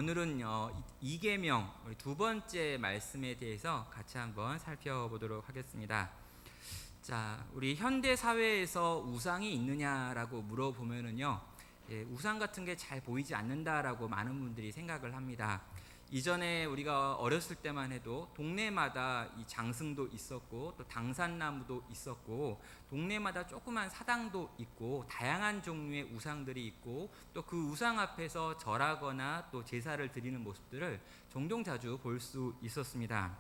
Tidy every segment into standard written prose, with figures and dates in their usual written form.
오늘은 이계명 두 번째 말씀에 대해서 같이 한번 살펴보도록 하겠습니다. 자, 우리 현대 사회에서 우상이 있느냐라고 물어보면은요, 우상 같은 게 잘 보이지 않는다라고 많은 분들이 생각을 합니다. 이전에 우리가 어렸을 때만 해도 동네마다 이 장승도 있었고 또 당산나무도 있었고 동네마다 조그만 사당도 있고 다양한 종류의 우상들이 있고 또 그 우상 앞에서 절하거나 또 제사를 드리는 모습들을 종종 자주 볼 수 있었습니다.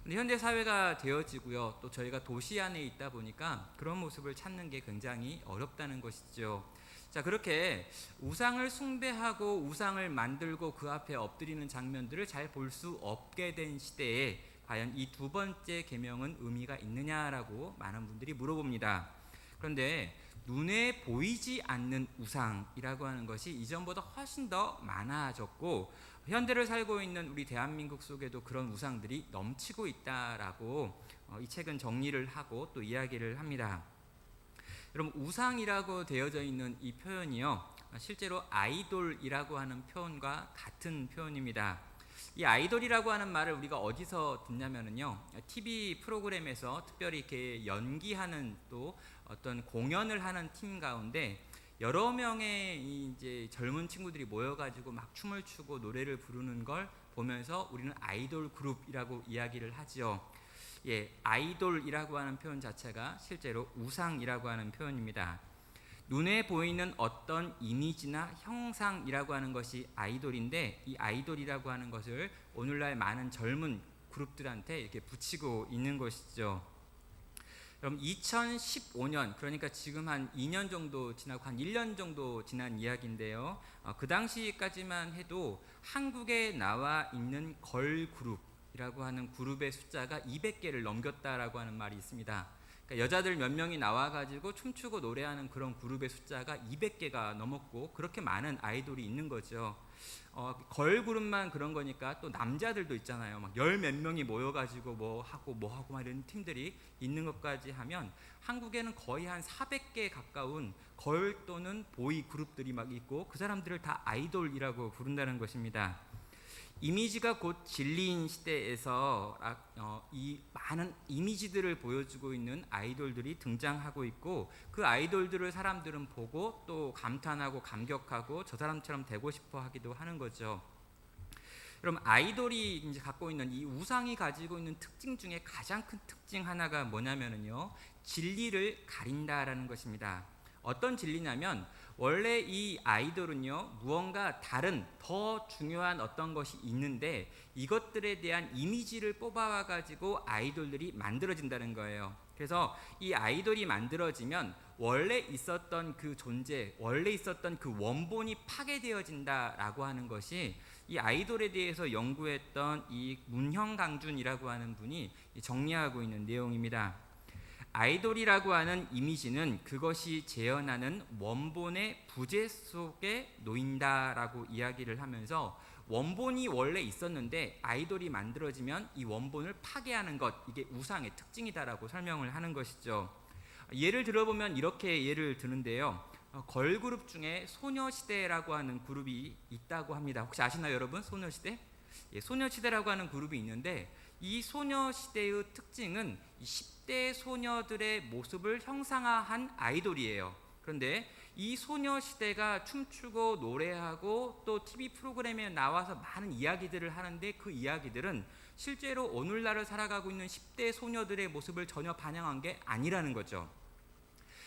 근데 현대 사회가 되어지고요, 또 저희가 도시 안에 있다 보니까 그런 모습을 찾는 게 굉장히 어렵다는 것이죠. 자, 그렇게 우상을 숭배하고 우상을 만들고 그 앞에 엎드리는 장면들을 잘 볼 수 없게 된 시대에 과연 이 두 번째 계명은 의미가 있느냐라고 많은 분들이 물어봅니다. 그런데 눈에 보이지 않는 우상이라고 하는 것이 이전보다 훨씬 더 많아졌고 현대를 살고 있는 우리 대한민국 속에도 그런 우상들이 넘치고 있다라고 이 책은 정리를 하고 또 이야기를 합니다. 여러분, 우상이라고 되어져 있는 이 표현이요, 실제로 아이돌이라고 하는 표현과 같은 표현입니다. 이 아이돌이라고 하는 말을 우리가 어디서 듣냐면요, TV 프로그램에서 특별히 이렇게 연기하는 또 어떤 공연을 하는 팀 가운데 여러 명의 이제 젊은 친구들이 모여가지고 막 춤을 추고 노래를 부르는 걸 보면서 우리는 아이돌 그룹이라고 이야기를 하죠. 아이돌이라고 하는 표현 자체가 실제로 우상이라고 하는 표현입니다. 눈에 보이는 어떤 이미지나 형상이라고 하는 것이 아이돌인데 이 아이돌이라고 하는 것을 오늘날 많은 젊은 그룹들한테 이렇게 붙이고 있는 것이죠. 그럼 2015년, 그러니까 지금 한 2년 정도 지나고 한 1년 정도 지난 이야기인데요. 그 당시까지만 해도 한국에 나와 있는 걸그룹이라고 하는 그룹의 숫자가 200개를 넘겼다라고 하는 말이 있습니다. 그러니까 여자들 몇 명이 나와가지고 춤추고 노래하는 그런 그룹의 숫자가 200개가 넘었고 그렇게 많은 아이돌이 있는 거죠. 걸그룹만 그런 거니까 또 남자들도 있잖아요. 막 열 몇 명이 모여가지고 뭐 하고 막 이런 팀들이 있는 것까지 하면 한국에는 거의 한 400개 가까운 걸 또는 보이 그룹들이 막 있고 그 사람들을 다 아이돌이라고 부른다는 것입니다. 이미지가 곧 진리인 시대에서 이 많은 이미지들을 보여주고 있는 아이돌들이 등장하고 있고 그 아이돌들을 사람들은 보고 또 감탄하고 감격하고 저 사람처럼 되고 싶어 하기도 하는 거죠. 그럼 아이돌이 이제 갖고 있는 이 우상이 가지고 있는 특징 중에 가장 큰 특징 하나가 뭐냐면요, 진리를 가린다라는 것입니다. 어떤 진리냐면 원래 이 아이돌은요, 무언가 다른 더 중요한 어떤 것이 있는데 이것들에 대한 이미지를 뽑아와 가지고 아이돌들이 만들어진다는 거예요. 그래서 이 아이돌이 만들어지면 원래 있었던 그 존재, 원래 있었던 그 원본이 파괴되어진다라고 하는 것이 이 아이돌에 대해서 연구했던 이 문형강준이라고 하는 분이 정리하고 있는 내용입니다. 아이돌이라고 하는 이미지는 그것이 재현하는 원본의 부재 속에 놓인다라고 이야기를 하면서 원본이 원래 있었는데 아이돌이 만들어지면 이 원본을 파괴하는 것, 이게 우상의 특징이다라고 설명을 하는 것이죠. 예를 들어보면 이렇게 예를 드는데요, 걸그룹 중에 소녀시대라고 하는 그룹이 있다고 합니다. 혹시 아시나요, 여러분? 소녀시대? 소녀시대라고 하는 그룹이 있는데 이 소녀시대의 특징은 10대 소녀들의 모습을 형상화한 아이돌이에요. 그런데 이 소녀시대가 춤추고 노래하고 또 TV 프로그램에 나와서 많은 이야기들을 하는데 그 이야기들은 실제로 오늘날을 살아가고 있는 10대 소녀들의 모습을 전혀 반영한 게 아니라는 거죠.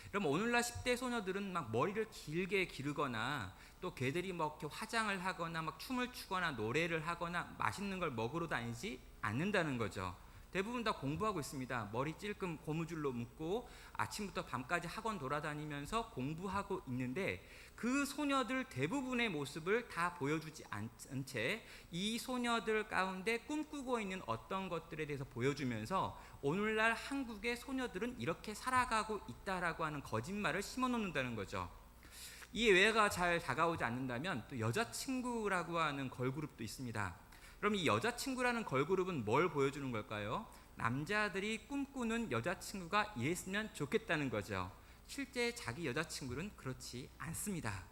그럼 오늘날 10대 소녀들은 막 머리를 길게 기르거나 또 걔들이 뭐 이렇게 화장을 하거나 막 춤을 추거나 노래를 하거나 맛있는 걸 먹으러 다니지 않는다는 거죠. 대부분 다 공부하고 있습니다. 머리 찔끔 고무줄로 묶고 아침부터 밤까지 학원 돌아다니면서 공부하고 있는데 그 소녀들 대부분의 모습을 다 보여주지 않은 채 이 소녀들 가운데 꿈꾸고 있는 어떤 것들에 대해서 보여주면서 오늘날 한국의 소녀들은 이렇게 살아가고 있다라고 하는 거짓말을 심어놓는다는 거죠. 이 외가 잘 다가오지 않는다면 또 여자친구라고 하는 걸그룹도 있습니다. 그럼 이 여자친구라는 걸그룹은 뭘 보여주는 걸까요? 남자들이 꿈꾸는 여자친구가 이랬으면 좋겠다는 거죠. 실제 자기 여자친구는 그렇지 않습니다.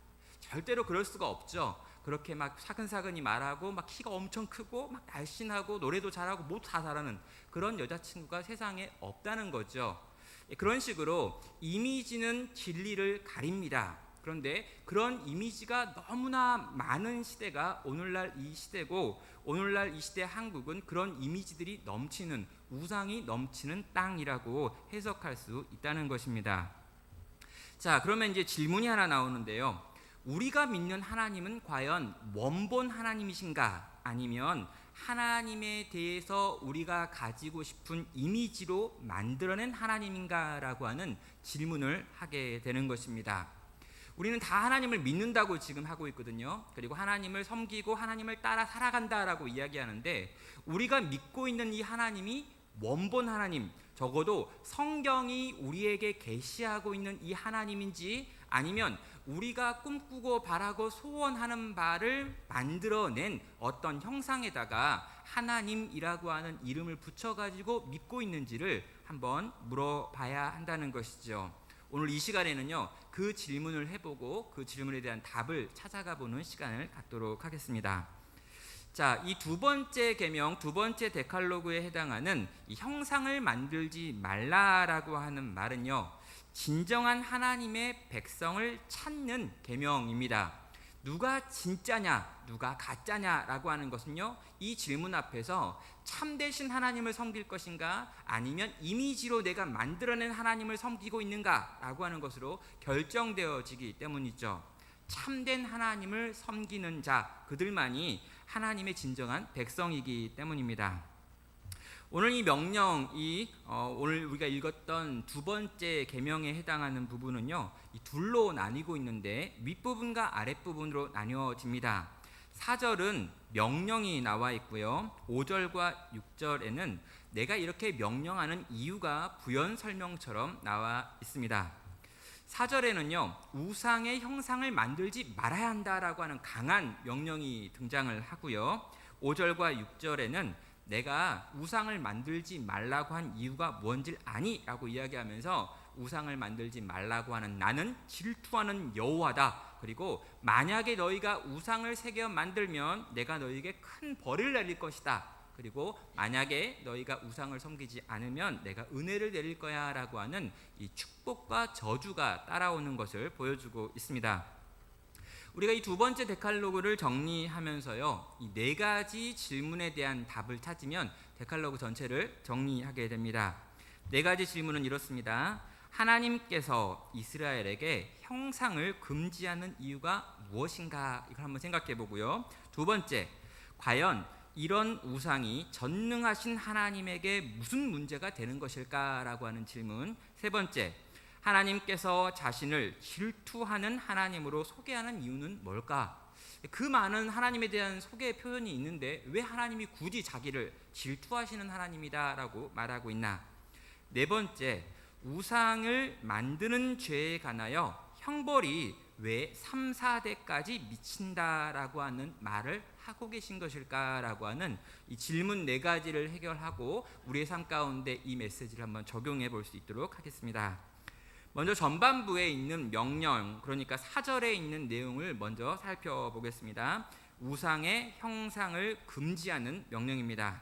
절대로 그럴 수가 없죠. 그렇게 막 사근사근히 말하고 막 키가 엄청 크고 막 날씬하고 노래도 잘하고 뭐 다 잘하는 그런 여자친구가 세상에 없다는 거죠. 그런 식으로 이미지는 진리를 가립니다. 그런데 그런 이미지가 너무나 많은 시대가 오늘날 이 시대고, 오늘날 이 시대 한국은 그런 이미지들이 넘치는, 우상이 넘치는 땅이라고 해석할 수 있다는 것입니다. 자, 그러면 이제 질문이 하나 나오는데요. 우리가 믿는 하나님은 과연 원본 하나님이신가? 아니면 하나님에 대해서 우리가 가지고 싶은 이미지로 만들어낸 하나님인가라고 하는 질문을 하게 되는 것입니다. 우리는 다 하나님을 믿는다고 지금 하고 있거든요. 그리고 하나님을 섬기고 하나님을 따라 살아간다라고 이야기하는데, 우리가 믿고 있는 이 하나님이 원본 하나님, 적어도 성경이 우리에게 계시하고 있는 이 하나님인지, 아니면 우리가 꿈꾸고 바라고 소원하는 바를 만들어낸 어떤 형상에다가 하나님이라고 하는 이름을 붙여가지고 믿고 있는지를 한번 물어봐야 한다는 것이죠. 오늘 이 시간에는요, 그 질문을 해보고 그 질문에 대한 답을 찾아가 보는 시간을 갖도록 하겠습니다. 자, 이 두 번째 계명, 두 번째 데칼로그에 해당하는 이 형상을 만들지 말라라고 하는 말은요, 진정한 하나님의 백성을 찾는 계명입니다. 누가 진짜냐, 누가 가짜냐라고 하는 것은요, 이 질문 앞에서 참되신 하나님을 섬길 것인가, 아니면 이미지로 내가 만들어낸 하나님을 섬기고 있는가라고 하는 것으로 결정되어지기 때문이죠. 참된 하나님을 섬기는 자, 그들만이 하나님의 진정한 백성이기 때문입니다. 오늘 이 명령이 오늘 우리가 읽었던 두 번째 계명에 해당하는 부분은요, 이 둘로 나뉘고 있는데 윗부분과 아랫부분으로 나뉘어집니다. 4절은 명령이 나와 있고요, 5절과 6절에는 내가 이렇게 명령하는 이유가 부연 설명처럼 나와 있습니다. 4절에는요, 우상의 형상을 만들지 말아야 한다라고 하는 강한 명령이 등장을 하고요, 5절과 6절에는 내가 우상을 만들지 말라고 한 이유가 뭔지 아니? 라고 이야기하면서 우상을 만들지 말라고 하는 나는 질투하는 여호와다. 그리고 만약에 너희가 우상을 새겨 만들면 내가 너희에게 큰 벌을 내릴 것이다. 그리고 만약에 너희가 우상을 섬기지 않으면 내가 은혜를 내릴 거야 라고 하는 이 축복과 저주가 따라오는 것을 보여주고 있습니다. 우리가 이 두 번째 데칼로그를 정리하면서요, 이 네 가지 질문에 대한 답을 찾으면 데칼로그 전체를 정리하게 됩니다. 네 가지 질문은 이렇습니다. 하나님께서 이스라엘에게 형상을 금지하는 이유가 무엇인가? 이걸 한번 생각해 보고요. 두 번째, 과연 이런 우상이 전능하신 하나님에게 무슨 문제가 되는 것일까라고 하는 질문. 세 번째, 하나님께서 자신을 질투하는 하나님으로 소개하는 이유는 뭘까? 그 많은 하나님에 대한 소개 표현이 있는데 왜 하나님이 굳이 자기를 질투하시는 하나님이다라고 말하고 있나? 네 번째, 우상을 만드는 죄에 관하여 형벌이 왜 3, 4대까지 미친다라고 하는 말을 하고 계신 것일까라고 하는 이 질문 네 가지를 해결하고 우리의 삶 가운데 이 메시지를 한번 적용해 볼 수 있도록 하겠습니다. 먼저 전반부에 있는 명령, 그러니까 4절에 있는 내용을 먼저 살펴보겠습니다. 우상의 형상을 금지하는 명령입니다.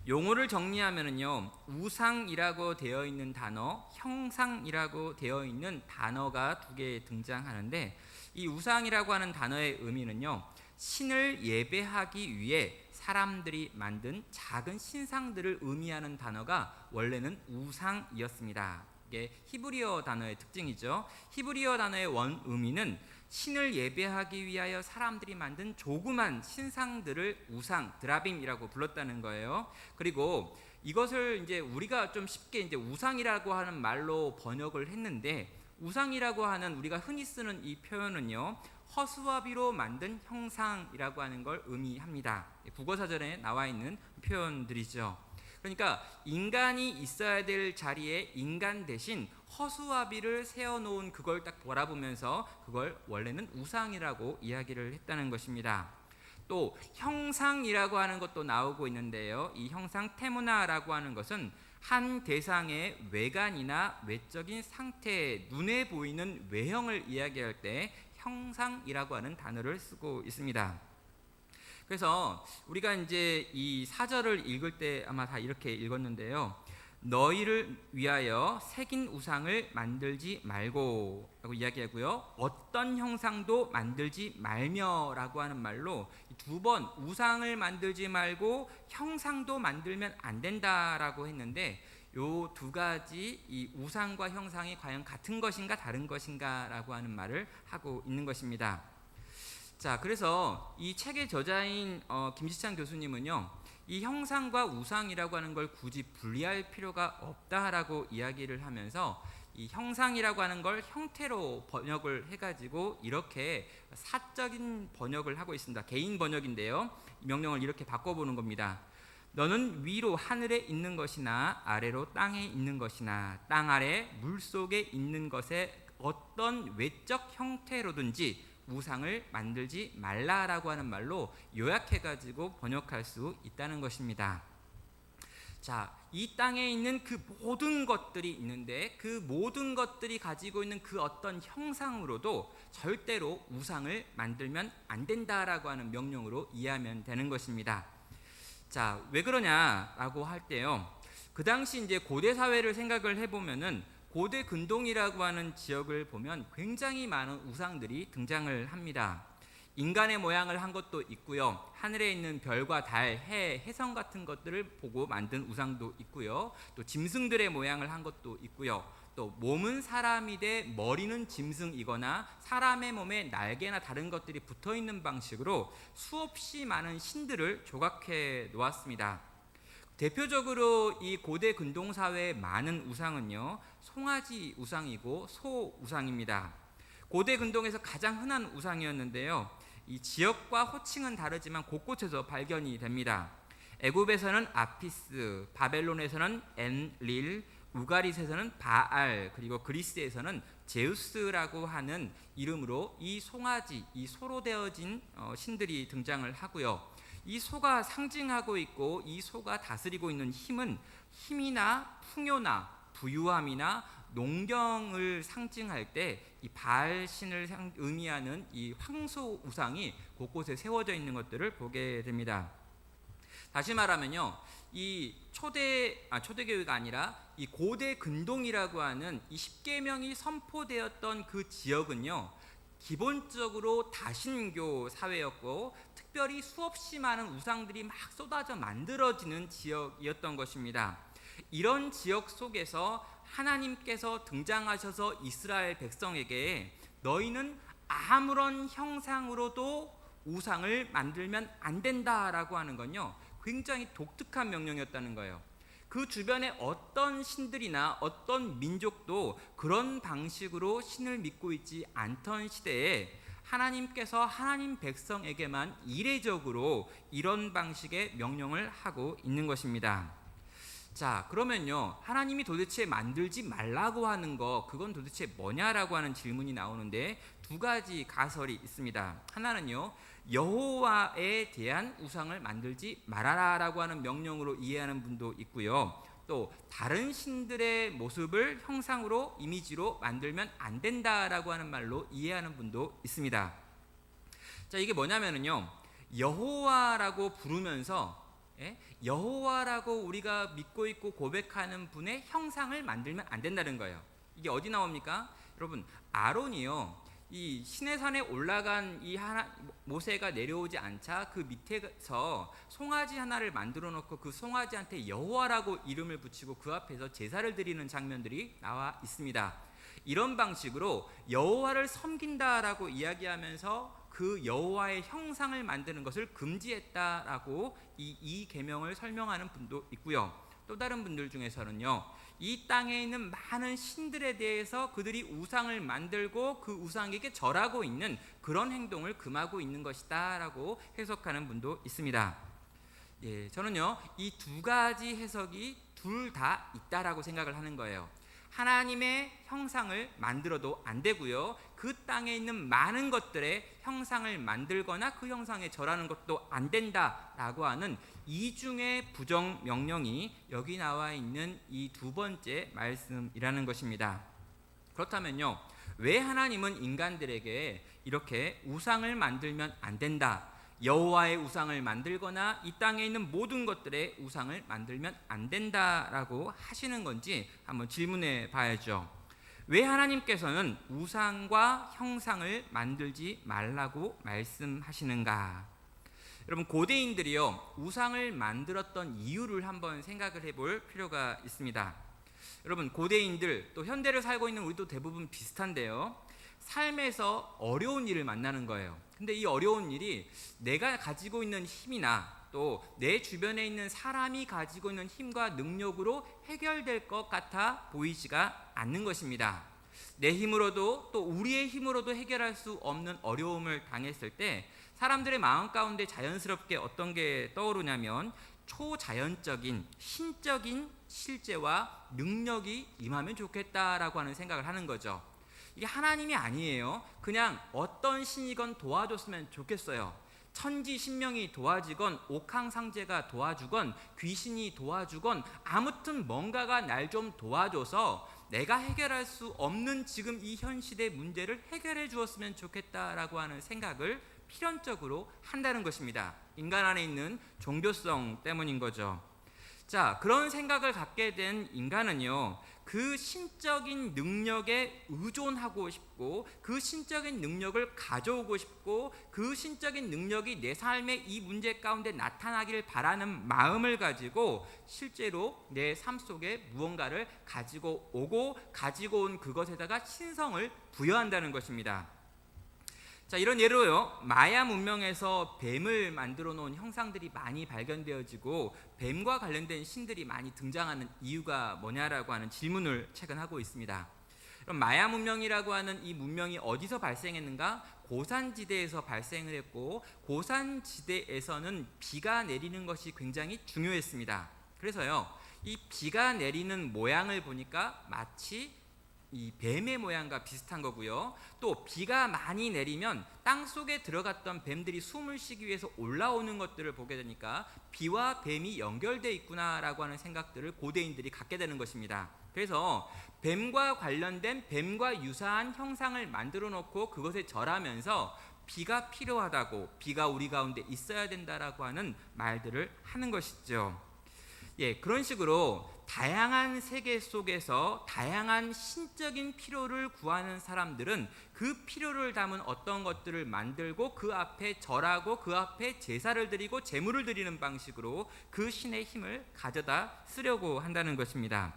용어를 정리하면요, 우상이라고 되어 있는 단어, 형상이라고 되어 있는 단어가 두 개 등장하는데, 이 우상이라고 하는 단어의 의미는요, 신을 예배하기 위해 사람들이 만든 작은 신상들을 의미하는 단어가 원래는 우상이었습니다. 이게 히브리어 단어의 특징이죠. 히브리어 단어의 원 의미는 신을 예배하기 위하여 사람들이 만든 조그만 신상들을 우상, 드라빔이라고 불렀다는 거예요. 그리고 이것을 이제 우리가 좀 쉽게 이제 우상이라고 하는 말로 번역을 했는데, 우상이라고 하는 우리가 흔히 쓰는 이 표현은요, 허수아비로 만든 형상이라고 하는 걸 의미합니다. 국어사전에 나와 있는 표현들이죠. 그러니까 인간이 있어야 될 자리에 인간 대신 허수아비를 세워놓은 그걸 딱 바라보면서 그걸 원래는 우상이라고 이야기를 했다는 것입니다. 또 형상이라고 하는 것도 나오고 있는데요, 이 형상 테무나라고 하는 것은 한 대상의 외관이나 외적인 상태, 눈에 보이는 외형을 이야기할 때 형상이라고 하는 단어를 쓰고 있습니다. 그래서 우리가 이제 이 4절을 읽을 때 아마 다 이렇게 읽었는데요. 너희를 위하여 새긴 우상을 만들지 말고 라고 이야기하고요. 어떤 형상도 만들지 말며라고 하는 말로 두 번 우상을 만들지 말고 형상도 만들면 안 된다라고 했는데, 요 두 가지 이 우상과 형상이 과연 같은 것인가 다른 것인가라고 하는 말을 하고 있는 것입니다. 자, 그래서 이 책의 저자인 김지찬 교수님은요, 이 형상과 우상이라고 하는 걸 굳이 분리할 필요가 없다라고 이야기를 하면서 이 형상이라고 하는 걸 형태로 번역을 해가지고 이렇게 사적인 번역을 하고 있습니다. 개인 번역인데요, 명령을 이렇게 바꿔보는 겁니다. 너는 위로 하늘에 있는 것이나 아래로 땅에 있는 것이나 땅 아래 물 속에 있는 것에 어떤 외적 형태로든지 우상을 만들지 말라라고 하는 말로 요약해가지고 번역할 수 있다는 것입니다. 자, 이 땅에 있는 그 모든 것들이 있는데 그 모든 것들이 가지고 있는 그 어떤 형상으로도 절대로 우상을 만들면 안 된다라고 하는 명령으로 이해하면 되는 것입니다. 자, 왜 그러냐라고 할 때요, 그 당시 이제 고대 사회를 생각을 해보면은 고대 근동이라고 하는 지역을 보면 굉장히 많은 우상들이 등장을 합니다. 인간의 모양을 한 것도 있고요, 하늘에 있는 별과 달, 해, 해성 같은 것들을 보고 만든 우상도 있고요, 또 짐승들의 모양을 한 것도 있고요, 또 몸은 사람이되 머리는 짐승이거나 사람의 몸에 날개나 다른 것들이 붙어있는 방식으로 수없이 많은 신들을 조각해 놓았습니다. 대표적으로 이 고대 근동 사회의 많은 우상은요, 송아지 우상이고 소 우상입니다. 고대 근동에서 가장 흔한 우상이었는데요, 이 지역과 호칭은 다르지만 곳곳에서 발견이 됩니다. 애굽에서는 아피스, 바벨론에서는 엔릴, 우가릿에서는 바알, 그리고 그리스에서는 제우스라고 하는 이름으로 이 송아지, 이 소로 되어진 신들이 등장을 하고요. 이 소가 상징하고 있고 이 소가 다스리고 있는 힘은 힘이나 풍요나 부유함이나 농경을 상징할 때 이 바알 신을 의미하는 이 황소 우상이 곳곳에 세워져 있는 것들을 보게 됩니다. 다시 말하면요, 이 초대교회가 아니라 이 고대 근동이라고 하는 이 십계명이 선포되었던 그 지역은요, 기본적으로 다신교 사회였고 특별히 수없이 많은 우상들이 막 쏟아져 만들어지는 지역이었던 것입니다. 이런 지역 속에서 하나님께서 등장하셔서 이스라엘 백성에게 너희는 아무런 형상으로도 우상을 만들면 안 된다라고 하는 건요, 굉장히 독특한 명령이었다는 거예요. 그 주변에 어떤 신들이나 어떤 민족도 그런 방식으로 신을 믿고 있지 않던 시대에 하나님께서 하나님 백성에게만 이례적으로 이런 방식의 명령을 하고 있는 것입니다. 자, 그러면요, 하나님이 도대체 만들지 말라고 하는 거, 그건 도대체 뭐냐라고 하는 질문이 나오는데 두 가지 가설이 있습니다. 하나는요, 여호와에 대한 우상을 만들지 말아라라고 하는 명령으로 이해하는 분도 있고요, 또 다른 신들의 모습을 형상으로 이미지로 만들면 안 된다라고 하는 말로 이해하는 분도 있습니다. 자, 이게 뭐냐면요, 여호와라고 부르면서 여호와라고 우리가 믿고 있고 고백하는 분의 형상을 만들면 안 된다는 거예요. 이게 어디 나옵니까? 여러분, 아론이요, 이 시내산에 올라간 이 모세가 내려오지 않자 그 밑에서 송아지 하나를 만들어 놓고 그 송아지한테 여호와라고 이름을 붙이고 그 앞에서 제사를 드리는 장면들이 나와 있습니다. 이런 방식으로 여호와를 섬긴다라고 이야기하면서 그 여호와의 형상을 만드는 것을 금지했다라고 이 계명을 설명하는 분도 있고요, 또 다른 분들 중에서는요, 이 땅에 있는 많은 신들에 대해서 그들이 우상을 만들고 그 우상에게 절하고 있는 그런 행동을 금하고 있는 것이다 라고 해석하는 분도 있습니다. 예, 저는요, 이 두 가지 해석이 둘 다 있다라고 생각을 하는 거예요. 하나님의 형상을 만들어도 안 되고요, 그 땅에 있는 많은 것들의 형상을 만들거나 그 형상에 절하는 것도 안 된다라고 하는 이중의 부정 명령이 여기 나와 있는 이 두 번째 말씀이라는 것입니다. 그렇다면요, 왜 하나님은 인간들에게 이렇게 우상을 만들면 안 된다, 여호와의 우상을 만들거나 이 땅에 있는 모든 것들의 우상을 만들면 안 된다라고 하시는 건지 한번 질문해 봐야죠. 왜 하나님께서는 우상과 형상을 만들지 말라고 말씀하시는가? 여러분, 고대인들이요, 우상을 만들었던 이유를 한번 생각을 해볼 필요가 있습니다. 여러분, 고대인들 또 현대를 살고 있는 우리도 대부분 비슷한데요, 삶에서 어려운 일을 만나는 거예요. 근데 이 어려운 일이 내가 가지고 있는 힘이나 또 내 주변에 있는 사람이 가지고 있는 힘과 능력으로 해결될 것 같아 보이지가 않는 것입니다. 내 힘으로도 또 우리의 힘으로도 해결할 수 없는 어려움을 당했을 때 사람들의 마음 가운데 자연스럽게 어떤 게 떠오르냐면 초자연적인 신적인 실제와 능력이 임하면 좋겠다라고 하는 생각을 하는 거죠. 이게 하나님이 아니에요. 그냥 어떤 신이건 도와줬으면 좋겠어요. 천지신명이 도와주건 옥황상제가 도와주건 귀신이 도와주건 아무튼 뭔가가 날 좀 도와줘서 내가 해결할 수 없는 지금 이 현실의 문제를 해결해 주었으면 좋겠다라고 하는 생각을 필연적으로 한다는 것입니다. 인간 안에 있는 종교성 때문인 거죠. 자, 그런 생각을 갖게 된 인간은요, 그 신적인 능력에 의존하고 싶고 그 신적인 능력을 가져오고 싶고 그 신적인 능력이 내 삶의 이 문제 가운데 나타나기를 바라는 마음을 가지고 실제로 내 삶 속에 무언가를 가지고 오고 가지고 온 그것에다가 신성을 부여한다는 것입니다. 자, 이런 예로요, 마야 문명에서 뱀을 만들어 놓은 형상들이 많이 발견되어지고 뱀과 관련된 신들이 많이 등장하는 이유가 뭐냐라고 하는 질문을 최근 하고 있습니다. 그럼 마야 문명이라고 하는 이 문명이 어디서 발생했는가? 고산지대에서 발생을 했고 고산지대에서는 비가 내리는 것이 굉장히 중요했습니다. 그래서요, 이 비가 내리는 모양을 보니까 마치 이 뱀의 모양과 비슷한 거고요. 또 비가 많이 내리면 땅 속에 들어갔던 뱀들이 숨을 쉬기 위해서 올라오는 것들을 보게 되니까 비와 뱀이 연결되어 있구나라고 하는 생각들을 고대인들이 갖게 되는 것입니다. 그래서 뱀과 관련된 뱀과 유사한 형상을 만들어 놓고 그것에 절하면서 비가 필요하다고, 비가 우리 가운데 있어야 된다라고 하는 말들을 하는 것이죠. 예, 그런 식으로 다양한 세계 속에서 다양한 신적인 필요를 구하는 사람들은 그 필요를 담은 어떤 것들을 만들고 그 앞에 절하고 그 앞에 제사를 드리고 제물을 드리는 방식으로 그 신의 힘을 가져다 쓰려고 한다는 것입니다.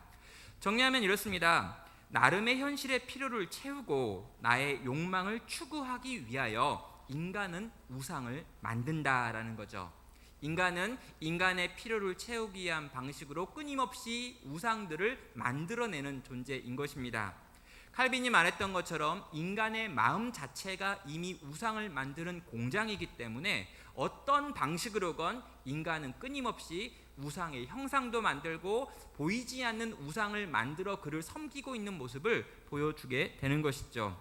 정리하면 이렇습니다. 나름의 현실의 필요를 채우고 나의 욕망을 추구하기 위하여 인간은 우상을 만든다라는 거죠. 인간은 인간의 필요를 채우기 위한 방식으로 끊임없이 우상들을 만들어내는 존재인 것입니다. 칼빈이 말했던 것처럼 인간의 마음 자체가 이미 우상을 만드는 공장이기 때문에 어떤 방식으로건 인간은 끊임없이 우상의 형상도 만들고 보이지 않는 우상을 만들어 그를 섬기고 있는 모습을 보여주게 되는 것이죠.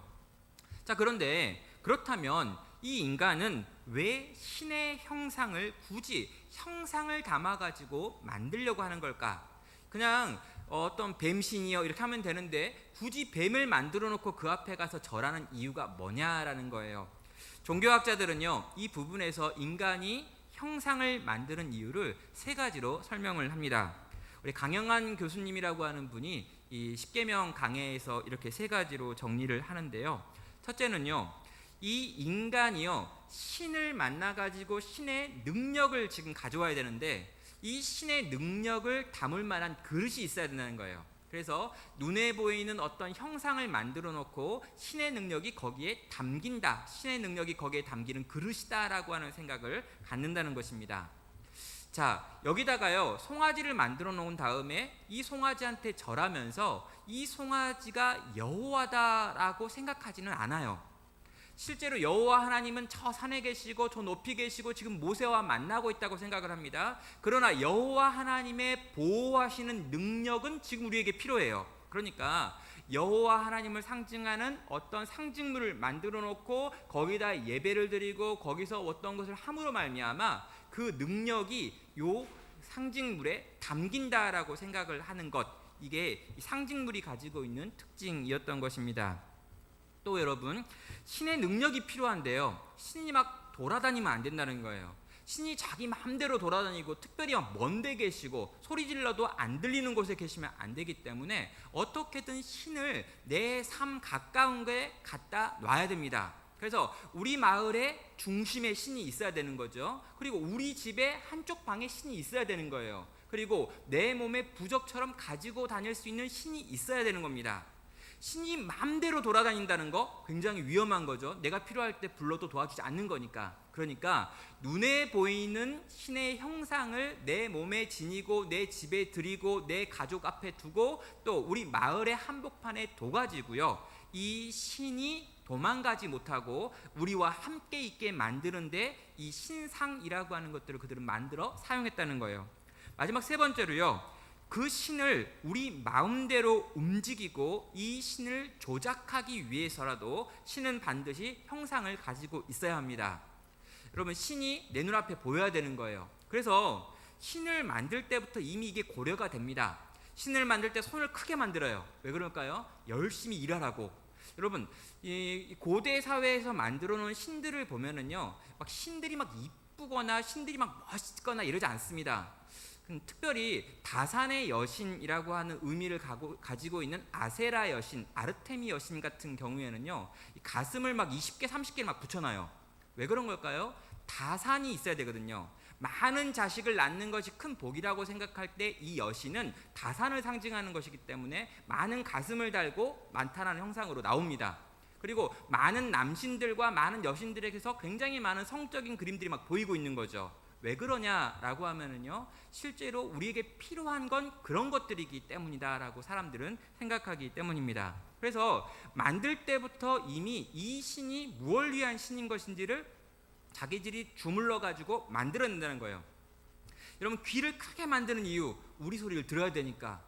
자, 그런데 그렇다면 이 인간은 왜 신의 형상을 굳이 형상을 담아가지고 만들려고 하는 걸까? 그냥 어떤 뱀신이요 이렇게 하면 되는데 굳이 뱀을 만들어 놓고 그 앞에 가서 절하는 이유가 뭐냐라는 거예요. 종교학자들은요, 이 부분에서 인간이 형상을 만드는 이유를 세 가지로 설명을 합니다. 우리 강영한 교수님이라고 하는 분이 이 십계명 강해에서 이렇게 세 가지로 정리를 하는데요. 첫째는요, 이 인간이요, 신을 만나가지고 신의 능력을 지금 가져와야 되는데 이 신의 능력을 담을 만한 그릇이 있어야 된다는 거예요. 그래서 눈에 보이는 어떤 형상을 만들어 놓고 신의 능력이 거기에 담긴다, 신의 능력이 거기에 담기는 그릇이다라고 하는 생각을 갖는다는 것입니다. 자, 여기다가요, 송아지를 만들어 놓은 다음에 이 송아지한테 절하면서 이 송아지가 여호와다라고 생각하지는 않아요. 실제로 여호와 하나님은 저 산에 계시고 저 높이 계시고 지금 모세와 만나고 있다고 생각을 합니다. 그러나 여호와 하나님의 보호하시는 능력은 지금 우리에게 필요해요. 그러니까 여호와 하나님을 상징하는 어떤 상징물을 만들어 놓고 거기다 예배를 드리고 거기서 어떤 것을 함으로 말미암아 그 능력이 요 상징물에 담긴다라고 생각을 하는 것, 이게 상징물이 가지고 있는 특징이었던 것입니다. 또 여러분, 신의 능력이 필요한데요, 신이 막 돌아다니면 안 된다는 거예요. 신이 자기 마음대로 돌아다니고 특별히 먼데 계시고 소리 질러도 안 들리는 곳에 계시면 안 되기 때문에 어떻게든 신을 내 삶 가까운 거에 갖다 놔야 됩니다. 그래서 우리 마을의 중심에 신이 있어야 되는 거죠. 그리고 우리 집에 한쪽 방에 신이 있어야 되는 거예요. 그리고 내 몸에 부적처럼 가지고 다닐 수 있는 신이 있어야 되는 겁니다. 신이 마음대로 돌아다닌다는 거 굉장히 위험한 거죠. 내가 필요할 때 불러도 도와주지 않는 거니까. 그러니까 눈에 보이는 신의 형상을 내 몸에 지니고 내 집에 들이고 내 가족 앞에 두고 또 우리 마을의 한복판에 둬가지고요, 이 신이 도망가지 못하고 우리와 함께 있게 만드는데 이 신상이라고 하는 것들을 그들은 만들어 사용했다는 거예요. 마지막 세 번째로요, 그 신을 우리 마음대로 움직이고 이 신을 조작하기 위해서라도 신은 반드시 형상을 가지고 있어야 합니다. 여러분, 신이 내 눈앞에 보여야 되는 거예요. 그래서 신을 만들 때부터 이미 이게 고려가 됩니다. 신을 만들 때 손을 크게 만들어요. 왜 그럴까요? 열심히 일하라고. 여러분, 이 고대 사회에서 만들어 놓은 신들을 보면은요, 막 신들이 막 이쁘거나 신들이 막 멋있거나 이러지 않습니다. 특별히 다산의 여신이라고 하는 의미를 가지고 있는 아세라 여신, 아르테미 여신 같은 경우에는요, 이 가슴을 막 20개, 30개를 막 붙여놔요. 왜 그런 걸까요? 다산이 있어야 되거든요. 많은 자식을 낳는 것이 큰 복이라고 생각할 때 이 여신은 다산을 상징하는 것이기 때문에 많은 가슴을 달고 많다라는 형상으로 나옵니다. 그리고 많은 남신들과 많은 여신들에게서 굉장히 많은 성적인 그림들이 막 보이고 있는 거죠. 왜 그러냐라고 하면은요, 실제로 우리에게 필요한 건 그런 것들이기 때문이다라고 사람들은 생각하기 때문입니다. 그래서 만들 때부터 이미 이 신이 무엇을 위한 신인 것인지를 자기들이 주물러 가지고 만들어낸다는 거예요. 여러분, 귀를 크게 만드는 이유, 우리 소리를 들어야 되니까.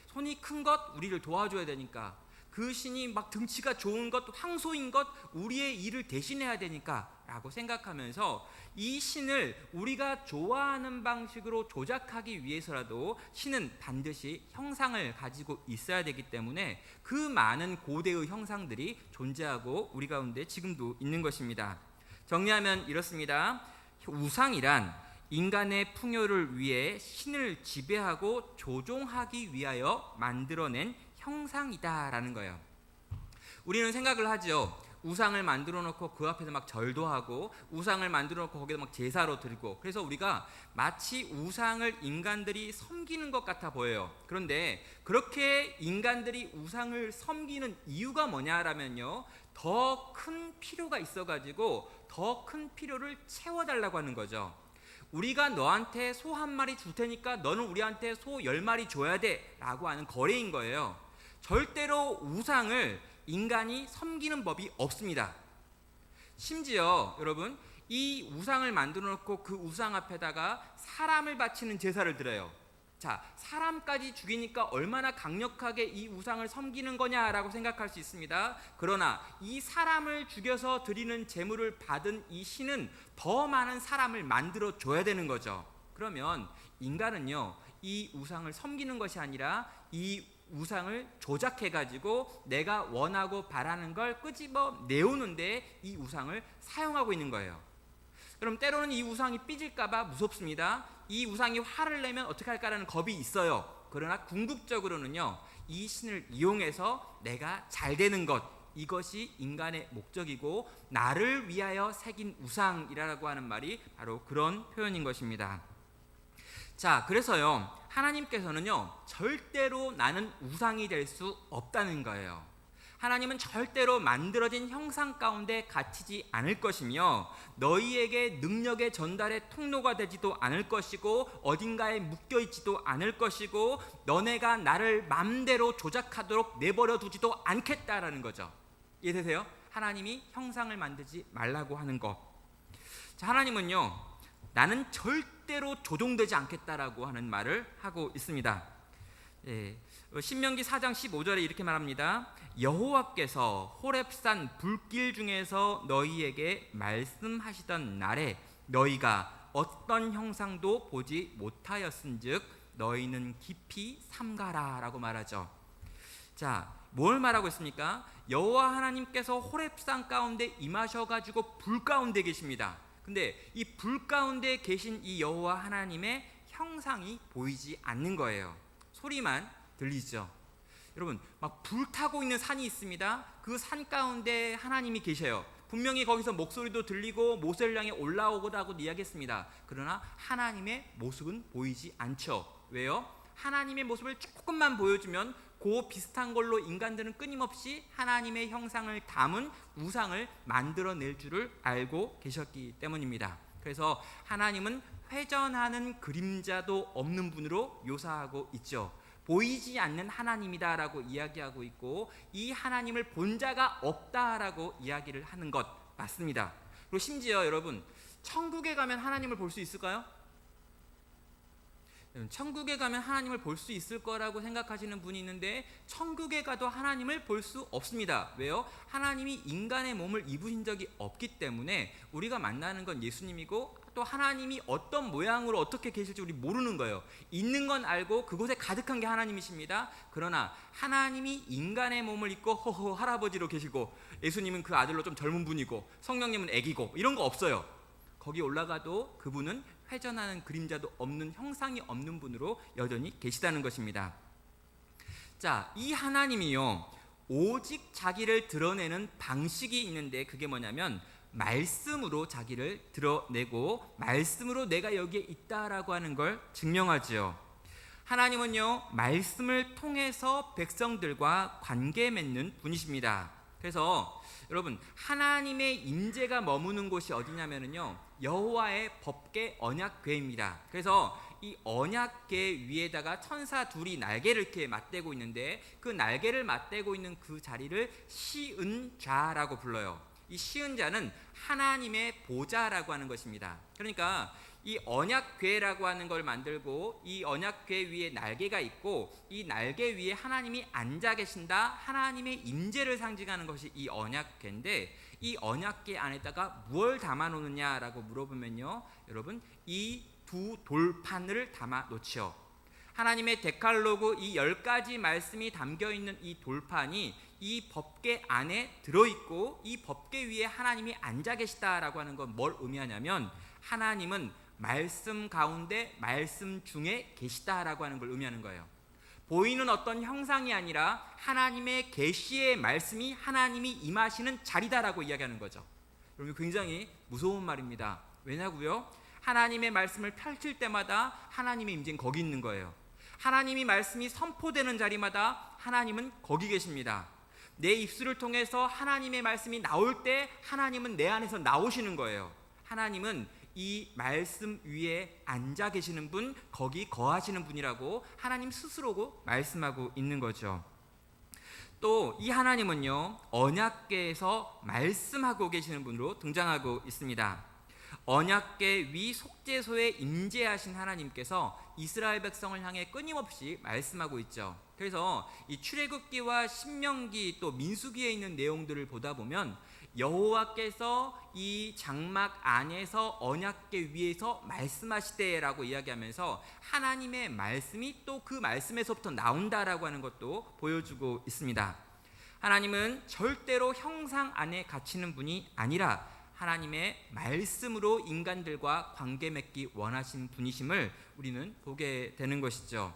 손이 큰 것 우리를 도와줘야 되니까. 그 신이 막 등치가 좋은 것, 황소인 것, 우리의 일을 대신해야 되니까 라고 생각하면서 이 신을 우리가 좋아하는 방식으로 조작하기 위해서라도 신은 반드시 형상을 가지고 있어야 되기 때문에 그 많은 고대의 형상들이 존재하고 우리 가운데 지금도 있는 것입니다. 정리하면 이렇습니다. 우상이란 인간의 풍요를 위해 신을 지배하고 조종하기 위하여 만들어낸 형상이다라는 거예요. 우리는 생각을 하죠. 우상을 만들어 놓고 그 앞에서 막 절도 하고, 우상을 만들어 놓고 거기다 막 제사로 드리고, 그래서 우리가 마치 우상을 인간들이 섬기는 것 같아 보여요. 그런데 그렇게 인간들이 우상을 섬기는 이유가 뭐냐라면요, 더 큰 필요가 있어가지고 더 큰 필요를 채워달라고 하는 거죠. 우리가 너한테 소 한 마리 줄 테니까 너는 우리한테 소 10마리 줘야 돼 라고 하는 거래인 거예요. 절대로 우상을 인간이 섬기는 법이 없습니다. 심지어 여러분, 이 우상을 만들어 놓고 그 우상 앞에다가 사람을 바치는 제사를 드려요. 자, 사람까지 죽이니까 얼마나 강력하게 이 우상을 섬기는 거냐라고 생각할 수 있습니다. 그러나 이 사람을 죽여서 드리는 제물을 받은 이 신은 더 많은 사람을 만들어 줘야 되는 거죠. 그러면 인간은요, 이 우상을 섬기는 것이 아니라 이 우상을 조작해가지고 내가 원하고 바라는 걸 끄집어 내오는데 이 우상을 사용하고 있는 거예요. 그럼 때로는 이 우상이 삐질까봐 무섭습니다. 이 우상이 화를 내면 어떻게 할까라는 겁이 있어요. 그러나 궁극적으로는요, 이 신을 이용해서 내가 잘 되는 것, 이것이 인간의 목적이고 나를 위하여 새긴 우상이라고 하는 말이 바로 그런 표현인 것입니다. 자, 그래서요, 하나님께서는요, 절대로 나는 우상이 될 수 없다는 거예요. 하나님은 절대로 만들어진 형상 가운데 갇히지 않을 것이며 너희에게 능력의 전달의 통로가 되지도 않을 것이고 어딘가에 묶여있지도 않을 것이고 너네가 나를 맘대로 조작하도록 내버려 두지도 않겠다라는 거죠. 이해되세요? 하나님이 형상을 만들지 말라고 하는 것. 자, 하나님은요, 나는 절대로 조종되지 않겠다라고 하는 말을 하고 있습니다. 신명기 4장 15절에 이렇게 말합니다. 여호와께서 호렙산 불길 중에서 너희에게 말씀하시던 날에 너희가 어떤 형상도 보지 못하였은즉 너희는 깊이 삼가라 라고 말하죠. 자, 뭘 말하고 있습니까? 여호와 하나님께서 호렙산 가운데 임하셔가지고 불 가운데 계십니다. 근데 이 불 가운데 계신 이 여호와 하나님의 형상이 보이지 않는 거예요. 소리만 들리죠. 여러분, 막 불타고 있는 산이 있습니다. 그 산 가운데 하나님이 계셔요. 분명히 거기서 목소리도 들리고 모세를 향해 올라오고라고 이야기했습니다. 그러나 하나님의 모습은 보이지 않죠. 왜요? 하나님의 모습을 조금만 보여주면 그 비슷한 걸로 인간들은 끊임없이 하나님의 형상을 담은 우상을 만들어낼 줄을 알고 계셨기 때문입니다. 그래서 하나님은 회전하는 그림자도 없는 분으로 묘사하고 있죠. 보이지 않는 하나님이다라고 이야기하고 있고, 이 하나님을 본 자가 없다라고 이야기를 하는 것 맞습니다. 그리고 심지어 여러분, 천국에 가면 하나님을 볼 수 있을까요? 천국에 가면 하나님을 볼 수 있을 거라고 생각하시는 분이 있는데, 천국에 가도 하나님을 볼 수 없습니다. 왜요? 하나님이 인간의 몸을 입으신 적이 없기 때문에 우리가 만나는 건 예수님이고, 또 하나님이 어떤 모양으로 어떻게 계실지 우리 모르는 거예요. 있는 건 알고 그곳에 가득한 게 하나님이십니다. 그러나 하나님이 인간의 몸을 입고 허허 할아버지로 계시고, 예수님은 그 아들로 좀 젊은 분이고, 성령님은 애기고, 이런 거 없어요. 거기 올라가도 그분은 회전하는 그림자도 없는, 형상이 없는 분으로 여전히 계시다는 것입니다. 자, 이 하나님이요, 오직 자기를 드러내는 방식이 있는데, 그게 뭐냐면 말씀으로 자기를 드러내고 말씀으로 내가 여기에 있다라고 하는 걸 증명하지요. 하나님은요, 말씀을 통해서 백성들과 관계 맺는 분이십니다. 그래서 여러분, 하나님의 임재가 머무는 곳이 어디냐면요, 여호와의 법궤 언약궤입니다. 그래서 이 언약궤 위에다가 천사 둘이 날개를 이렇게 맞대고 있는데, 그 날개를 맞대고 있는 그 자리를 시은좌라고 불러요. 이 시은좌는 하나님의 보좌라고 하는 것입니다. 그러니까 이 언약궤라고 하는 걸 만들고, 이 언약궤 위에 날개가 있고, 이 날개 위에 하나님이 앉아 계신다, 하나님의 임재를 상징하는 것이 이 언약궤인데, 이 언약궤 안에다가 무엇을 담아 놓느냐라고 물어보면요, 여러분, 이 두 돌판을 담아 놓지요. 하나님의 데칼로그 이 10가지 말씀이 담겨있는 이 돌판이 이 법궤 안에 들어있고, 이 법궤 위에 하나님이 앉아 계시다라고 하는 건 뭘 의미하냐면, 하나님은 말씀 가운데 말씀 중에 계시다라고 하는 걸 의미하는 거예요. 보이는 어떤 형상이 아니라 하나님의 계시의 말씀이 하나님이 임하시는 자리다라고 이야기하는 거죠. 여러분, 굉장히 무서운 말입니다. 왜냐고요? 하나님의 말씀을 펼칠 때마다 하나님의 임재는 거기 있는 거예요. 하나님이 말씀이 선포되는 자리마다 하나님은 거기 계십니다. 내 입술을 통해서 하나님의 말씀이 나올 때 하나님은 내 안에서 나오시는 거예요. 하나님은 이 말씀 위에 앉아 계시는 분, 거기 거하시는 분이라고 하나님 스스로고 말씀하고 있는 거죠. 또 이 하나님은요, 언약궤에서 말씀하고 계시는 분으로 등장하고 있습니다. 언약궤 위 속죄소에 임재하신 하나님께서 이스라엘 백성을 향해 끊임없이 말씀하고 있죠. 그래서 이 출애굽기와 신명기 또 민수기에 있는 내용들을 보다 보면 여호와께서 이 장막 안에서 언약궤 위에서 말씀하시되라고 이야기하면서 하나님의 말씀이 또 그 말씀에서부터 나온다라고 하는 것도 보여주고 있습니다. 하나님은 절대로 형상 안에 갇히는 분이 아니라 하나님의 말씀으로 인간들과 관계 맺기 원하신 분이심을 우리는 보게 되는 것이죠.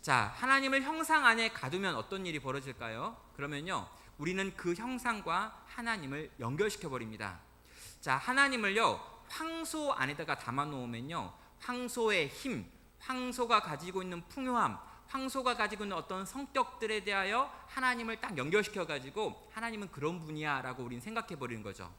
자, 하나님을 형상 안에 가두면 어떤 일이 벌어질까요? 그러면요, 우리는 그 형상과 하나님을 연결시켜 버립니다. 자, 하나님을요, 황소 안에다가 담아 놓으면요, 황소의 힘, 황소가 가지고 있는 풍요함, 황소가 가지고 있는 어떤 성격들에 대하여 하나님을 딱 연결시켜 가지고 하나님은 그런 분이야 라고 우리는 생각해 버리는 거죠.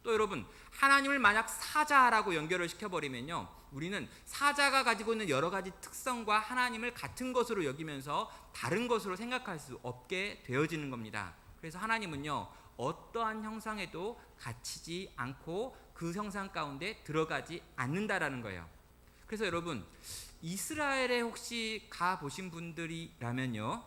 또 여러분, 하나님을 만약 사자라고 연결을 시켜버리면요, 우리는 사자가 가지고 있는 여러 가지 특성과 하나님을 같은 것으로 여기면서 다른 것으로 생각할 수 없게 되어지는 겁니다. 그래서 하나님은요, 어떠한 형상에도 갇히지 않고 그 형상 가운데 들어가지 않는다라는 거예요. 그래서 여러분, 이스라엘에 혹시 가보신 분들이라면요,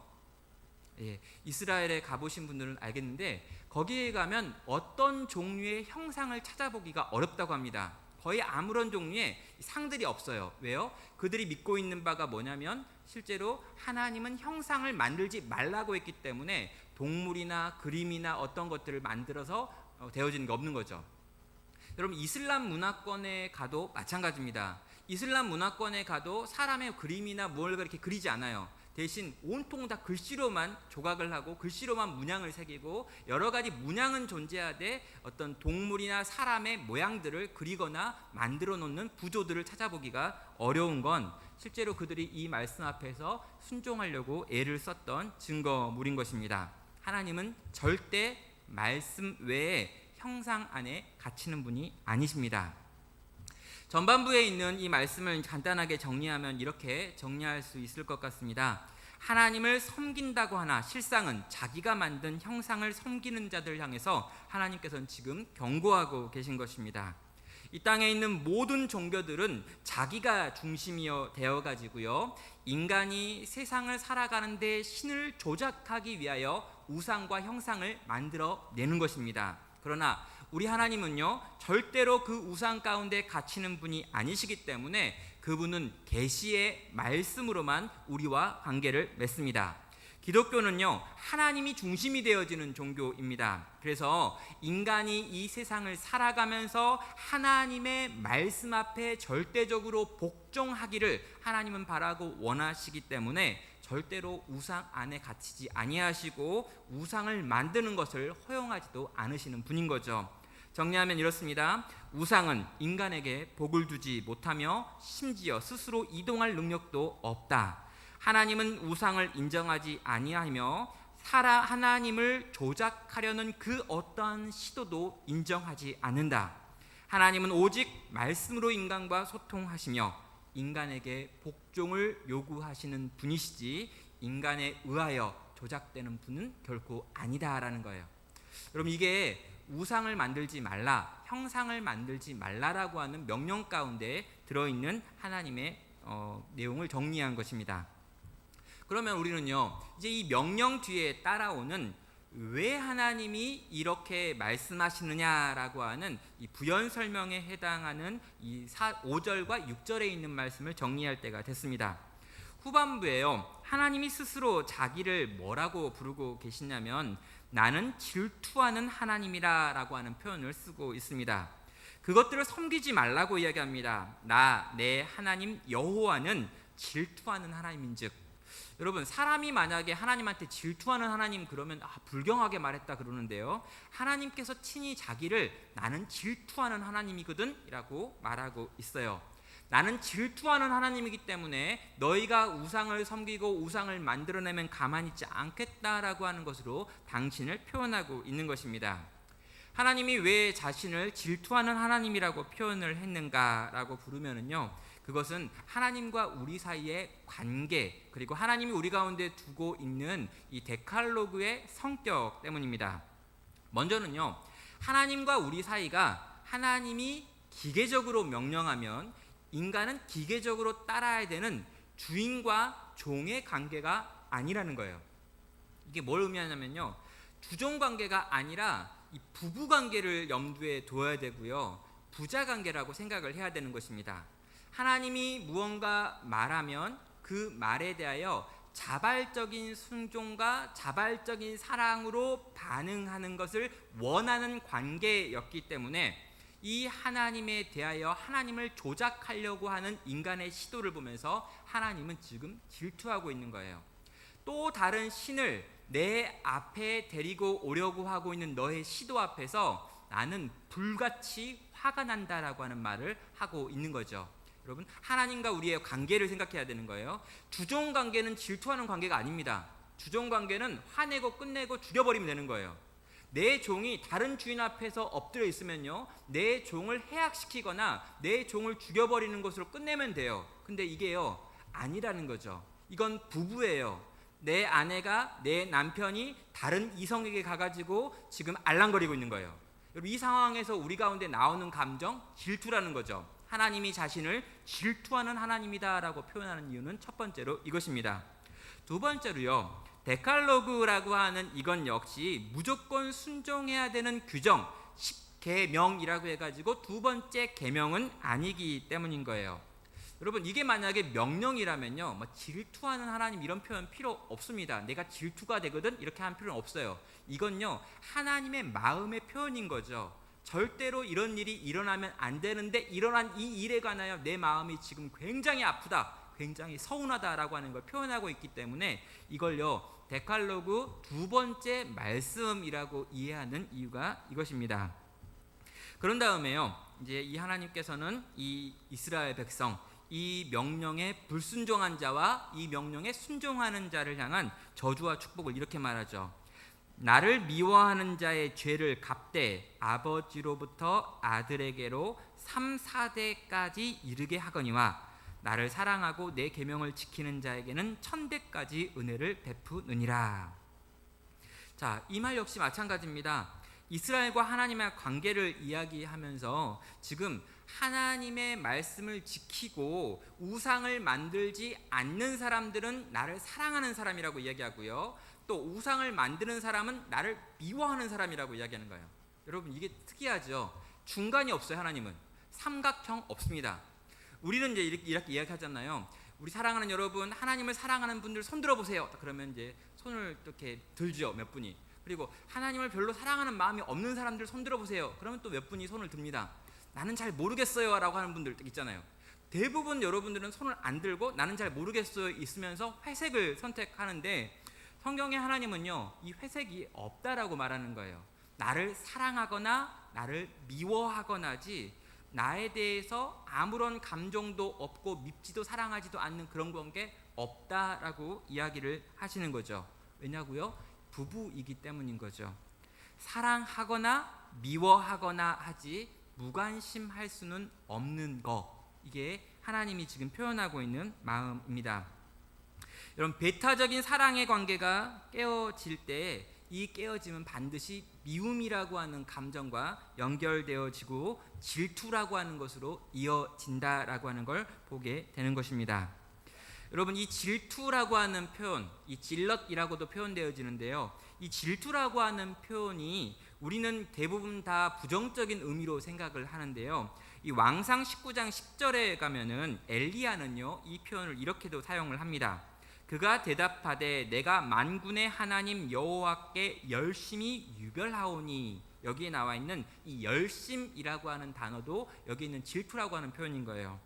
이스라엘에 가보신 분들은 알겠는데, 거기에 가면 어떤 종류의 형상을 찾아보기가 어렵다고 합니다. 거의 아무런 종류의 상들이 없어요. 왜요? 그들이 믿고 있는 바가 뭐냐면 실제로 하나님은 형상을 만들지 말라고 했기 때문에 동물이나 그림이나 어떤 것들을 만들어서 되어지는 게 없는 거죠. 여러분, 이슬람 문화권에 가도 마찬가지입니다. 이슬람 문화권에 가도 사람의 그림이나 뭘 그렇게 그리지 않아요. 대신 온통 다 글씨로만 조각을 하고 글씨로만 문양을 새기고 여러 가지 문양은 존재하되 어떤 동물이나 사람의 모양들을 그리거나 만들어 놓는 구조들을 찾아보기가 어려운 건 실제로 그들이 이 말씀 앞에서 순종하려고 애를 썼던 증거물인 것입니다. 하나님은 절대 말씀 외에 형상 안에 갇히는 분이 아니십니다. 전반부에 있는 이 말씀을 간단하게 정리하면 이렇게 정리할 수 있을 것 같습니다. 하나님을 섬긴다고 하나 실상은 자기가 만든 형상을 섬기는 자들을 향해서 하나님께서는 지금 경고하고 계신 것입니다. 이 땅에 있는 모든 종교들은 자기가 중심이 되어 가지고요, 인간이 세상을 살아가는데 신을 조작하기 위하여 우상과 형상을 만들어 내는 것입니다. 그러나 우리 하나님은요, 절대로 그 우상 가운데 갇히는 분이 아니시기 때문에 그분은 계시의 말씀으로만 우리와 관계를 맺습니다. 기독교는요, 하나님이 중심이 되어지는 종교입니다. 그래서 인간이 이 세상을 살아가면서 하나님의 말씀 앞에 절대적으로 복종하기를 하나님은 바라고 원하시기 때문에 절대로 우상 안에 갇히지 아니하시고 우상을 만드는 것을 허용하지도 않으시는 분인 거죠. 정리하면 이렇습니다. 우상은 인간에게 복을 주지 못하며 심지어 스스로 이동할 능력도 없다. 하나님은 우상을 인정하지 아니하며 하나님을 조작하려는 그 어떠한 시도도 인정하지 않는다. 하나님은 오직 말씀으로 인간과 소통하시며 인간에게 복종을 요구하시는 분이시지 인간에 의하여 조작되는 분은 결코 아니다라는 거예요. 여러분, 이게 우상을 만들지 말라, 형상을 만들지 말라라고 하는 명령 가운데 들어있는 하나님의 내용을 정리한 것입니다. 그러면 우리는요, 이제 이 명령 뒤에 따라오는 왜 하나님이 이렇게 말씀하시느냐라고 하는 이 부연 설명에 해당하는 이 5절과 6절에 있는 말씀을 정리할 때가 됐습니다. 후반부에요, 하나님이 스스로 자기를 뭐라고 부르고 계시냐면 나는 질투하는 하나님이라 라고 하는 표현을 쓰고 있습니다. 그것들을 섬기지 말라고 이야기합니다. 내 하나님 여호와는 질투하는 하나님인즉. 여러분, 사람이 만약에 하나님한테 질투하는 하나님 그러면 불경하게 말했다 그러는데요, 하나님께서 친히 자기를 나는 질투하는 하나님이거든 이라고 말하고 있어요. 나는 질투하는 하나님이기 때문에 너희가 우상을 섬기고 우상을 만들어내면 가만히 있지 않겠다라고 하는 것으로 당신을 표현하고 있는 것입니다. 하나님이 왜 자신을 질투하는 하나님이라고 표현을 했는가라고 부르면은요, 그것은 하나님과 우리 사이의 관계, 그리고 하나님이 우리 가운데 두고 있는 이 데칼로그의 성격 때문입니다. 먼저는요, 하나님과 우리 사이가 하나님이 기계적으로 명령하면 인간은 기계적으로 따라야 되는 주인과 종의 관계가 아니라는 거예요. 이게 뭘 의미하냐면요, 주종 관계가 아니라 이 부부 관계를 염두에 둬야 되고요, 부자 관계라고 생각을 해야 되는 것입니다. 하나님이 무언가 말하면 그 말에 대하여 자발적인 순종과 자발적인 사랑으로 반응하는 것을 원하는 관계였기 때문에 이 하나님에 대하여 하나님을 조작하려고 하는 인간의 시도를 보면서 하나님은 지금 질투하고 있는 거예요. 또 다른 신을 내 앞에 데리고 오려고 하고 있는 너의 시도 앞에서 나는 불같이 화가 난다라고 하는 말을 하고 있는 거죠. 여러분, 하나님과 우리의 관계를 생각해야 되는 거예요. 주종 관계는 질투하는 관계가 아닙니다. 주종 관계는 화내고 끝내고 죽여버리면 되는 거예요. 내 종이 다른 주인 앞에서 엎드려 있으면요, 내 종을 해악시키거나 내 종을 죽여버리는 것으로 끝내면 돼요. 근데 이게요, 아니라는 거죠. 이건 부부예요. 내 아내가, 내 남편이 다른 이성에게 가가지고 지금 알랑거리고 있는 거예요. 여러분, 이 상황에서 우리 가운데 나오는 감정, 질투라는 거죠. 하나님이 자신을 질투하는 하나님이다라고 표현하는 이유는 첫 번째로 이것입니다. 두 번째로요, 데칼로그라고 하는 이건 역시 무조건 순종해야 되는 규정, 계명이라고 해가지고 두 번째 계명은 아니기 때문인 거예요. 여러분, 이게 만약에 명령이라면요, 뭐 질투하는 하나님 이런 표현 필요 없습니다. 내가 질투가 되거든 이렇게 한 필요는 없어요. 이건요, 하나님의 마음의 표현인 거죠. 절대로 이런 일이 일어나면 안 되는데 일어난 이 일에 관하여 내 마음이 지금 굉장히 아프다, 굉장히 서운하다라고 하는 걸 표현하고 있기 때문에 이걸요, 데칼로그 두 번째 말씀이라고 이해하는 이유가 이것입니다. 그런 다음에요, 이제 이 하나님께서는 이 이스라엘 백성, 이 명령에 불순종한 자와 이 명령에 순종하는 자를 향한 저주와 축복을 이렇게 말하죠. 나를 미워하는 자의 죄를 갚되 아버지로부터 아들에게로 3, 4대까지 이르게 하거니와 나를 사랑하고 내 계명을 지키는 자에게는 1000대까지 은혜를 베푸느니라. 자, 이 말 역시 마찬가지입니다. 이스라엘과 하나님의 관계를 이야기하면서 지금 하나님의 말씀을 지키고 우상을 만들지 않는 사람들은 나를 사랑하는 사람이라고 이야기하고요, 또 우상을 만드는 사람은 나를 미워하는 사람이라고 이야기하는 거예요. 여러분, 이게 특이하죠. 중간이 없어요. 하나님은 삼각형 없습니다. 우리는 이제 이렇게 이야기하잖아요. 우리 사랑하는 여러분, 하나님을 사랑하는 분들 손 들어보세요. 그러면 이제 손을 이렇게 들죠, 몇 분이. 그리고 하나님을 별로 사랑하는 마음이 없는 사람들 손 들어보세요. 그러면 또 몇 분이 손을 듭니다. 나는 잘 모르겠어요 라고 하는 분들 있잖아요. 대부분 여러분들은 손을 안 들고 나는 잘 모르겠어요 있으면서 회색을 선택하는데, 성경의 하나님은요, 이 회색이 없다라고 말하는 거예요. 나를 사랑하거나 나를 미워하거나지 나에 대해서 아무런 감정도 없고 밉지도 사랑하지도 않는 그런 관계 없다라고 이야기를 하시는 거죠. 왜냐고요? 부부이기 때문인 거죠. 사랑하거나 미워하거나 하지 무관심할 수는 없는 거, 이게 하나님이 지금 표현하고 있는 마음입니다. 여러분, 배타적인 사랑의 관계가 깨어질 때 이 깨어짐은 반드시 미움이라고 하는 감정과 연결되어지고 질투라고 하는 것으로 이어진다라고 하는 걸 보게 되는 것입니다. 여러분, 이 질투라고 하는 표현, 이 질럿이라고도 표현되어지는데요, 이 질투라고 하는 표현이 우리는 대부분 다 부정적인 의미로 생각을 하는데요, 이 왕상 19장 10절에 가면은 엘리야는요, 이 표현을 이렇게도 사용을 합니다. 그가 대답하되 내가 만군의 하나님 여호와께 열심히 유별하오니, 여기에 나와 있는 이 열심이라고 하는 단어도 여기 있는 질투라고 하는 표현인 거예요.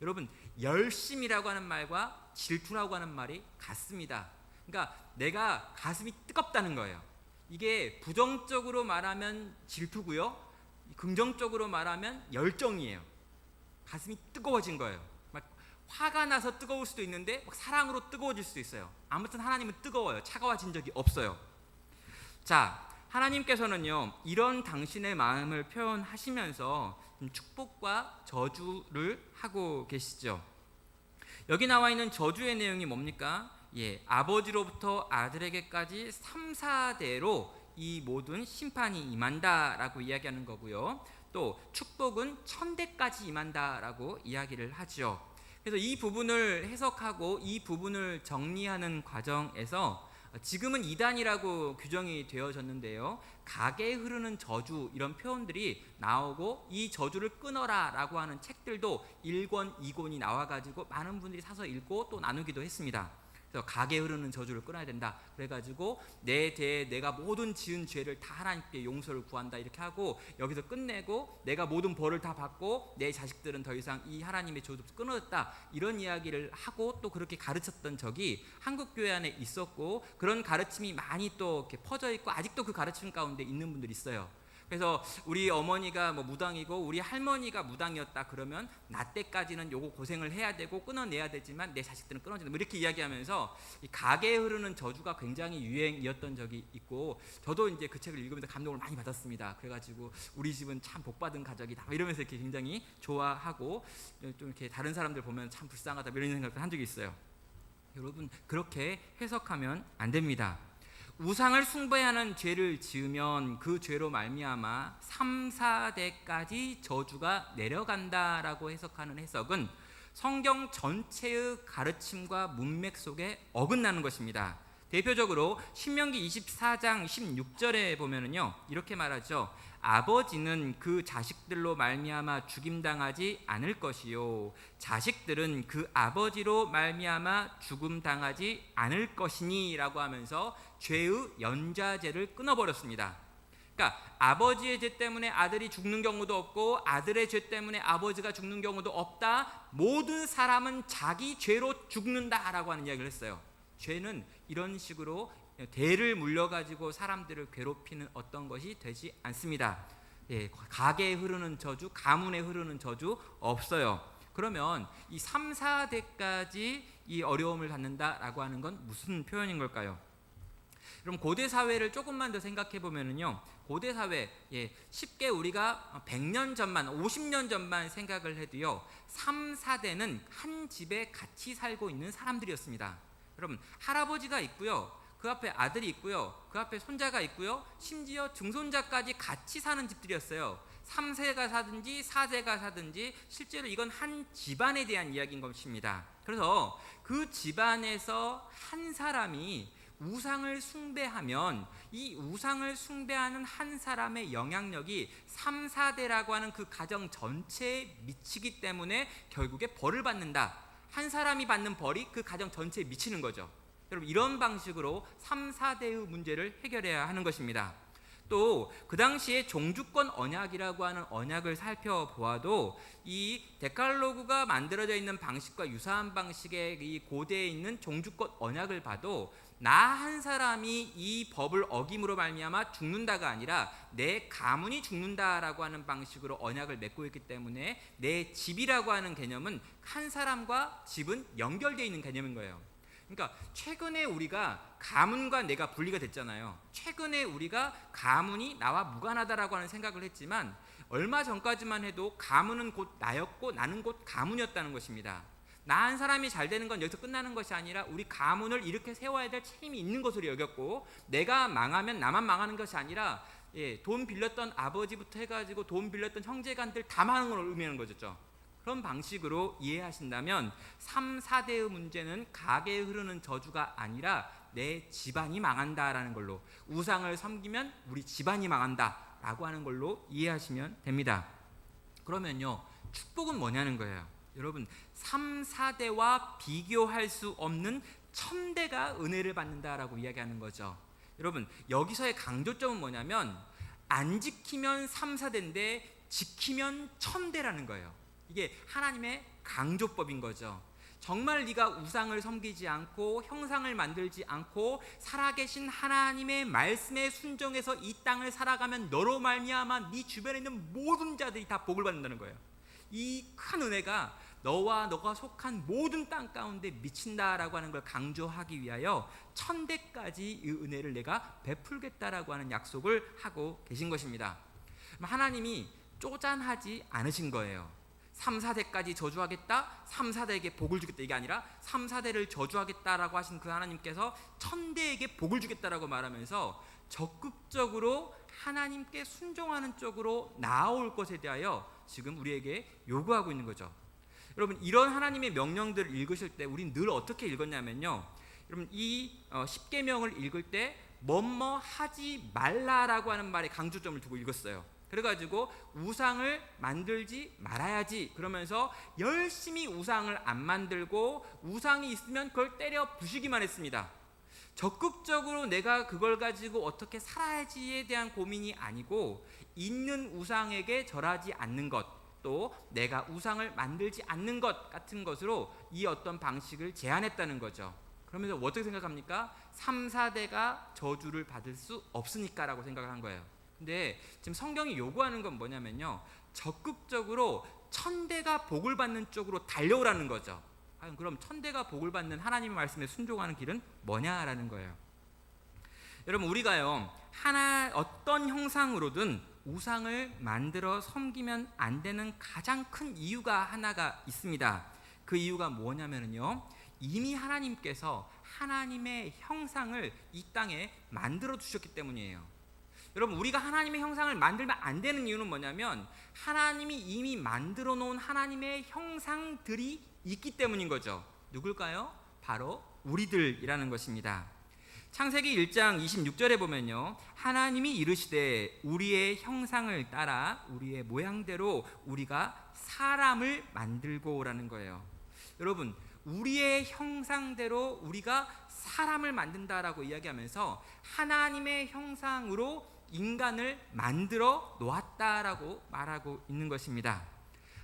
여러분, 열심이라고 하는 말과 질투라고 하는 말이 같습니다. 그러니까 내가 가슴이 뜨겁다는 거예요. 이게 부정적으로 말하면 질투고요, 긍정적으로 말하면 열정이에요. 가슴이 뜨거워진 거예요. 막 화가 나서 뜨거울 수도 있는데 막 사랑으로 뜨거워질 수도 있어요. 아무튼 하나님은 뜨거워요. 차가워진 적이 없어요. 자, 하나님께서는요, 이런 당신의 마음을 표현하시면서 축복과 저주를 하고 계시죠. 여기 나와 있는 저주의 내용이 뭡니까? 아버지로부터 아들에게까지 3, 4대로 이 모든 심판이 임한다라고 이야기하는 거고요, 또 축복은 1000대까지 임한다라고 이야기를 하죠. 그래서 이 부분을 해석하고 이 부분을 정리하는 과정에서 지금은 이단이라고 규정이 되어졌는데요, 가게에 흐르는 저주 이런 표현들이 나오고 이 저주를 끊어라 라고 하는 책들도 1권, 2권이 나와가지고 많은 분들이 사서 읽고 또 나누기도 했습니다. 그래서 가게에 흐르는 저주를 끊어야 된다, 그래가지고 내 대에 내가 모든 지은 죄를 다 하나님께 용서를 구한다 이렇게 하고 여기서 끝내고 내가 모든 벌을 다 받고 내 자식들은 더 이상 이 하나님의 저주를 끊어졌다, 이런 이야기를 하고 또 그렇게 가르쳤던 적이 한국교회 안에 있었고, 그런 가르침이 많이 또 이렇게 퍼져 있고 아직도 그 가르침 가운데 있는 분들이 있어요. 그래서 우리 어머니가 뭐 무당이고 우리 할머니가 무당이었다 그러면 나 때까지는 요거 고생을 해야 되고 끊어내야 되지만 내 자식들은 끊어진다, 뭐 이렇게 이야기하면서 이 가게에 흐르는 저주가 굉장히 유행이었던 적이 있고, 저도 이제 그 책을 읽으면서 감동을 많이 받았습니다. 그래가지고 우리 집은 참 복받은 가족이다 이러면서 이렇게 굉장히 좋아하고, 좀 이렇게 다른 사람들 보면 참 불쌍하다 이런 생각을 한 적이 있어요. 여러분, 그렇게 해석하면 안 됩니다. 우상을 숭배하는 죄를 지으면 그 죄로 말미암아 3, 4대까지 저주가 내려간다라고 해석하는 해석은 성경 전체의 가르침과 문맥 속에 어긋나는 것입니다. 대표적으로 신명기 24장 16절에 보면은요 이렇게 말하죠. 아버지는 그 자식들로 말미암아 죽임당하지 않을 것이요 자식들은 그 아버지로 말미암아 죽음당하지 않을 것이니라고 하면서 죄의 연좌제를 끊어버렸습니다. 그러니까 아버지의 죄 때문에 아들이 죽는 경우도 없고 아들의 죄 때문에 아버지가 죽는 경우도 없다. 모든 사람은 자기 죄로 죽는다라고 하는 이야기를 했어요. 죄는 이런 식으로 대를 물려가지고 사람들을 괴롭히는 어떤 것이 되지 않습니다. 가게에 흐르는 저주, 가문에 흐르는 저주 없어요. 그러면 이 3, 4대까지 이 어려움을 갖는다라고 하는 건 무슨 표현인 걸까요? 그럼 고대 사회를 조금만 더 생각해 보면은요, 고대 사회 쉽게 우리가 100년 전만, 50년 전만 생각을 해도요, 3, 4대는 한 집에 같이 살고 있는 사람들이었습니다. 여러분, 할아버지가 있고요, 그 앞에 아들이 있고요, 그 앞에 손자가 있고요, 심지어 증손자까지 같이 사는 집들이었어요. 3세가 사든지 4세가 사든지 실제로 이건 한 집안에 대한 이야기인 것입니다. 그래서 그 집안에서 한 사람이 우상을 숭배하면 이 우상을 숭배하는 한 사람의 영향력이 3, 4대라고 하는 그 가정 전체에 미치기 때문에 결국에 벌을 받는다. 한 사람이 받는 벌이 그 가정 전체에 미치는 거죠. 여러분, 이런 방식으로 3, 4대의 문제를 해결해야 하는 것입니다. 또 그 당시에 종주권 언약이라고 하는 언약을 살펴보아도 이 데칼로그가 만들어져 있는 방식과 유사한 방식의 이 고대에 있는 종주권 언약을 봐도 나 한 사람이 이 법을 어김으로 말미암아 죽는다가 아니라 내 가문이 죽는다라고 하는 방식으로 언약을 맺고 있기 때문에 내 집이라고 하는 개념은 한 사람과 집은 연결되어 있는 개념인 거예요. 그러니까 최근에 우리가 가문과 내가 분리가 됐잖아요. 최근에 우리가 가문이 나와 무관하다라고 하는 생각을 했지만 얼마 전까지만 해도 가문은 곧 나였고 나는 곧 가문이었다는 것입니다. 나 한 사람이 잘 되는 건 여기서 끝나는 것이 아니라 우리 가문을 이렇게 세워야 될 책임이 있는 것으로 여겼고, 내가 망하면 나만 망하는 것이 아니라 돈 빌렸던 아버지부터 해가지고 돈 빌렸던 형제간들 다 망하는 걸 의미하는 거죠. 그런 방식으로 이해하신다면 3, 4대의 문제는 가게에 흐르는 저주가 아니라 내 집안이 망한다라는 걸로, 우상을 섬기면 우리 집안이 망한다라고 하는 걸로 이해하시면 됩니다. 그러면요, 축복은 뭐냐는 거예요. 여러분, 3, 4대와 비교할 수 없는 1000대가 은혜를 받는다라고 이야기하는 거죠. 여러분, 여기서의 강조점은 뭐냐면 안 지키면 3, 4대인데 지키면 1000대라는 거예요. 이게 하나님의 강조법인 거죠. 정말 네가 우상을 섬기지 않고 형상을 만들지 않고 살아계신 하나님의 말씀에 순종해서 이 땅을 살아가면 너로 말미암아 네 주변에 있는 모든 자들이 다 복을 받는다는 거예요. 이 큰 은혜가 너와 너가 속한 모든 땅 가운데 미친다라고 하는 걸 강조하기 위하여 1000대까지 이 은혜를 내가 베풀겠다라고 하는 약속을 하고 계신 것입니다. 하나님이 쪼잔하지 않으신 거예요. 3, 4대까지 저주하겠다, 3, 4대에게 복을 주겠다, 이게 아니라 3, 4대를 저주하겠다라고 하신 그 하나님께서 1000대에게 복을 주겠다라고 말하면서 적극적으로 하나님께 순종하는 쪽으로 나아올 것에 대하여 지금 우리에게 요구하고 있는 거죠. 여러분, 이런 하나님의 명령들을 읽으실 때 우리는 늘 어떻게 읽었냐면요, 여러분, 이 10계명을 읽을 때 뭐뭐 하지 말라라고 하는 말에 강조점을 두고 읽었어요. 그래가지고 우상을 만들지 말아야지 그러면서 열심히 우상을 안 만들고 우상이 있으면 그걸 때려 부시기만 했습니다. 적극적으로 내가 그걸 가지고 어떻게 살아야지에 대한 고민이 아니고, 있는 우상에게 절하지 않는 것, 또 내가 우상을 만들지 않는 것 같은 것으로 이 어떤 방식을 제한했다는 거죠. 그러면서 어떻게 생각합니까? 3, 4대가 저주를 받을 수 없으니까 라고 생각을 한 거예요. 근데 지금 성경이 요구하는 건 뭐냐면요, 적극적으로 1000대가 복을 받는 쪽으로 달려오라는 거죠. 그럼 1000대가 복을 받는 하나님의 말씀에 순종하는 길은 뭐냐라는 거예요. 여러분, 우리가요 어떤 형상으로든 우상을 만들어 섬기면 안 되는 가장 큰 이유가 하나가 있습니다. 그 이유가 뭐냐면요, 이미 하나님께서 하나님의 형상을 이 땅에 만들어 주셨기 때문이에요. 여러분, 우리가 하나님의 형상을 만들면 안 되는 이유는 뭐냐면 하나님이 이미 만들어 놓은 하나님의 형상들이 있기 때문인 거죠. 누굴까요? 바로 우리들이라는 것입니다. 창세기 1장 26절에 보면요, 하나님이 이르시되 우리의 형상을 따라 우리의 모양대로 우리가 사람을 만들고라는 거예요. 여러분, 우리의 형상대로 우리가 사람을 만든다라고 이야기하면서 하나님의 형상으로 인간을 만들어 놓았다라고 말하고 있는 것입니다.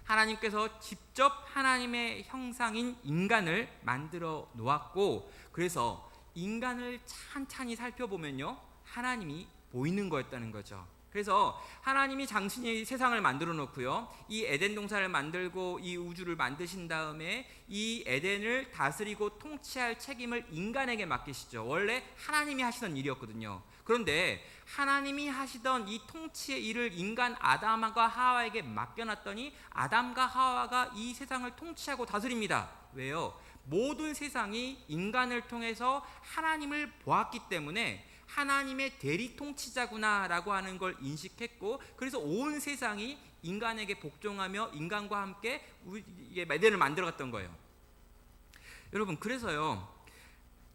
하나님께서 직접 하나님의 형상인 인간을 만들어 놓았고, 그래서 인간을 찬찬히 살펴보면요, 하나님이 보이는 거였다는 거죠. 그래서 하나님이 당신이 세상을 만들어 놓고요, 이 에덴 동산을 만들고 이 우주를 만드신 다음에 이 에덴을 다스리고 통치할 책임을 인간에게 맡기시죠. 원래 하나님이 하시던 일이었거든요. 그런데 하나님이 하시던 이 통치의 일을 인간 아담과 하와에게 맡겨놨더니 아담과 하와가 이 세상을 통치하고 다스립니다. 왜요? 모든 세상이 인간을 통해서 하나님을 보았기 때문에 하나님의 대리 통치자구나라고 하는 걸 인식했고, 그래서 온 세상이 인간에게 복종하며 인간과 함께 에덴을 만들어갔던 거예요. 여러분, 그래서요,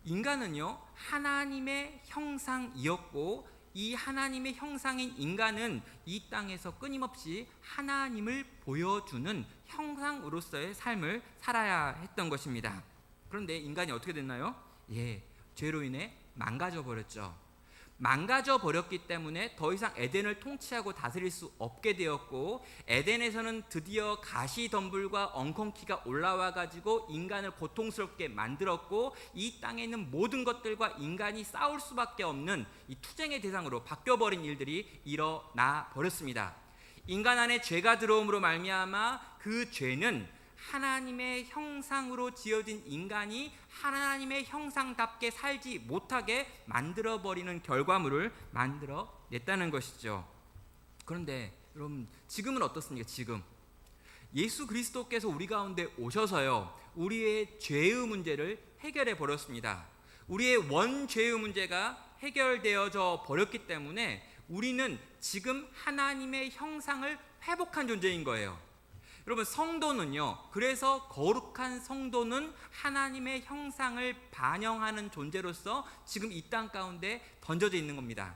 인간은요 하나님의 형상이었고, 이 하나님의 형상인 인간은 이 땅에서 끊임없이 하나님을 보여주는 형상으로서의 삶을 살아야 했던 것입니다. 그런데 인간이 어떻게 됐나요? 죄로 인해 망가져 버렸죠. 망가져 버렸기 때문에 더 이상 에덴을 통치하고 다스릴 수 없게 되었고, 에덴에서는 드디어 가시덤불과 엉겅퀴가 올라와 가지고 인간을 고통스럽게 만들었고, 이 땅에 있는 모든 것들과 인간이 싸울 수밖에 없는 이 투쟁의 대상으로 바뀌어버린 일들이 일어나 버렸습니다. 인간 안에 죄가 들어옴으로 말미암아 그 죄는 하나님의 형상으로 지어진 인간이 하나님의 형상답게 살지 못하게 만들어버리는 결과물을 만들어냈다는 것이죠. 그런데 여러분, 지금은 어떻습니까? 지금 예수 그리스도께서 우리 가운데 오셔서요, 우리의 죄의 문제를 해결해 버렸습니다. 우리의 원죄의 문제가 해결되어져 버렸기 때문에 우리는 지금 하나님의 형상을 회복한 존재인 거예요. 여러분, 성도는요, 그래서 거룩한 성도는 하나님의 형상을 반영하는 존재로서 지금 이 땅 가운데 던져져 있는 겁니다.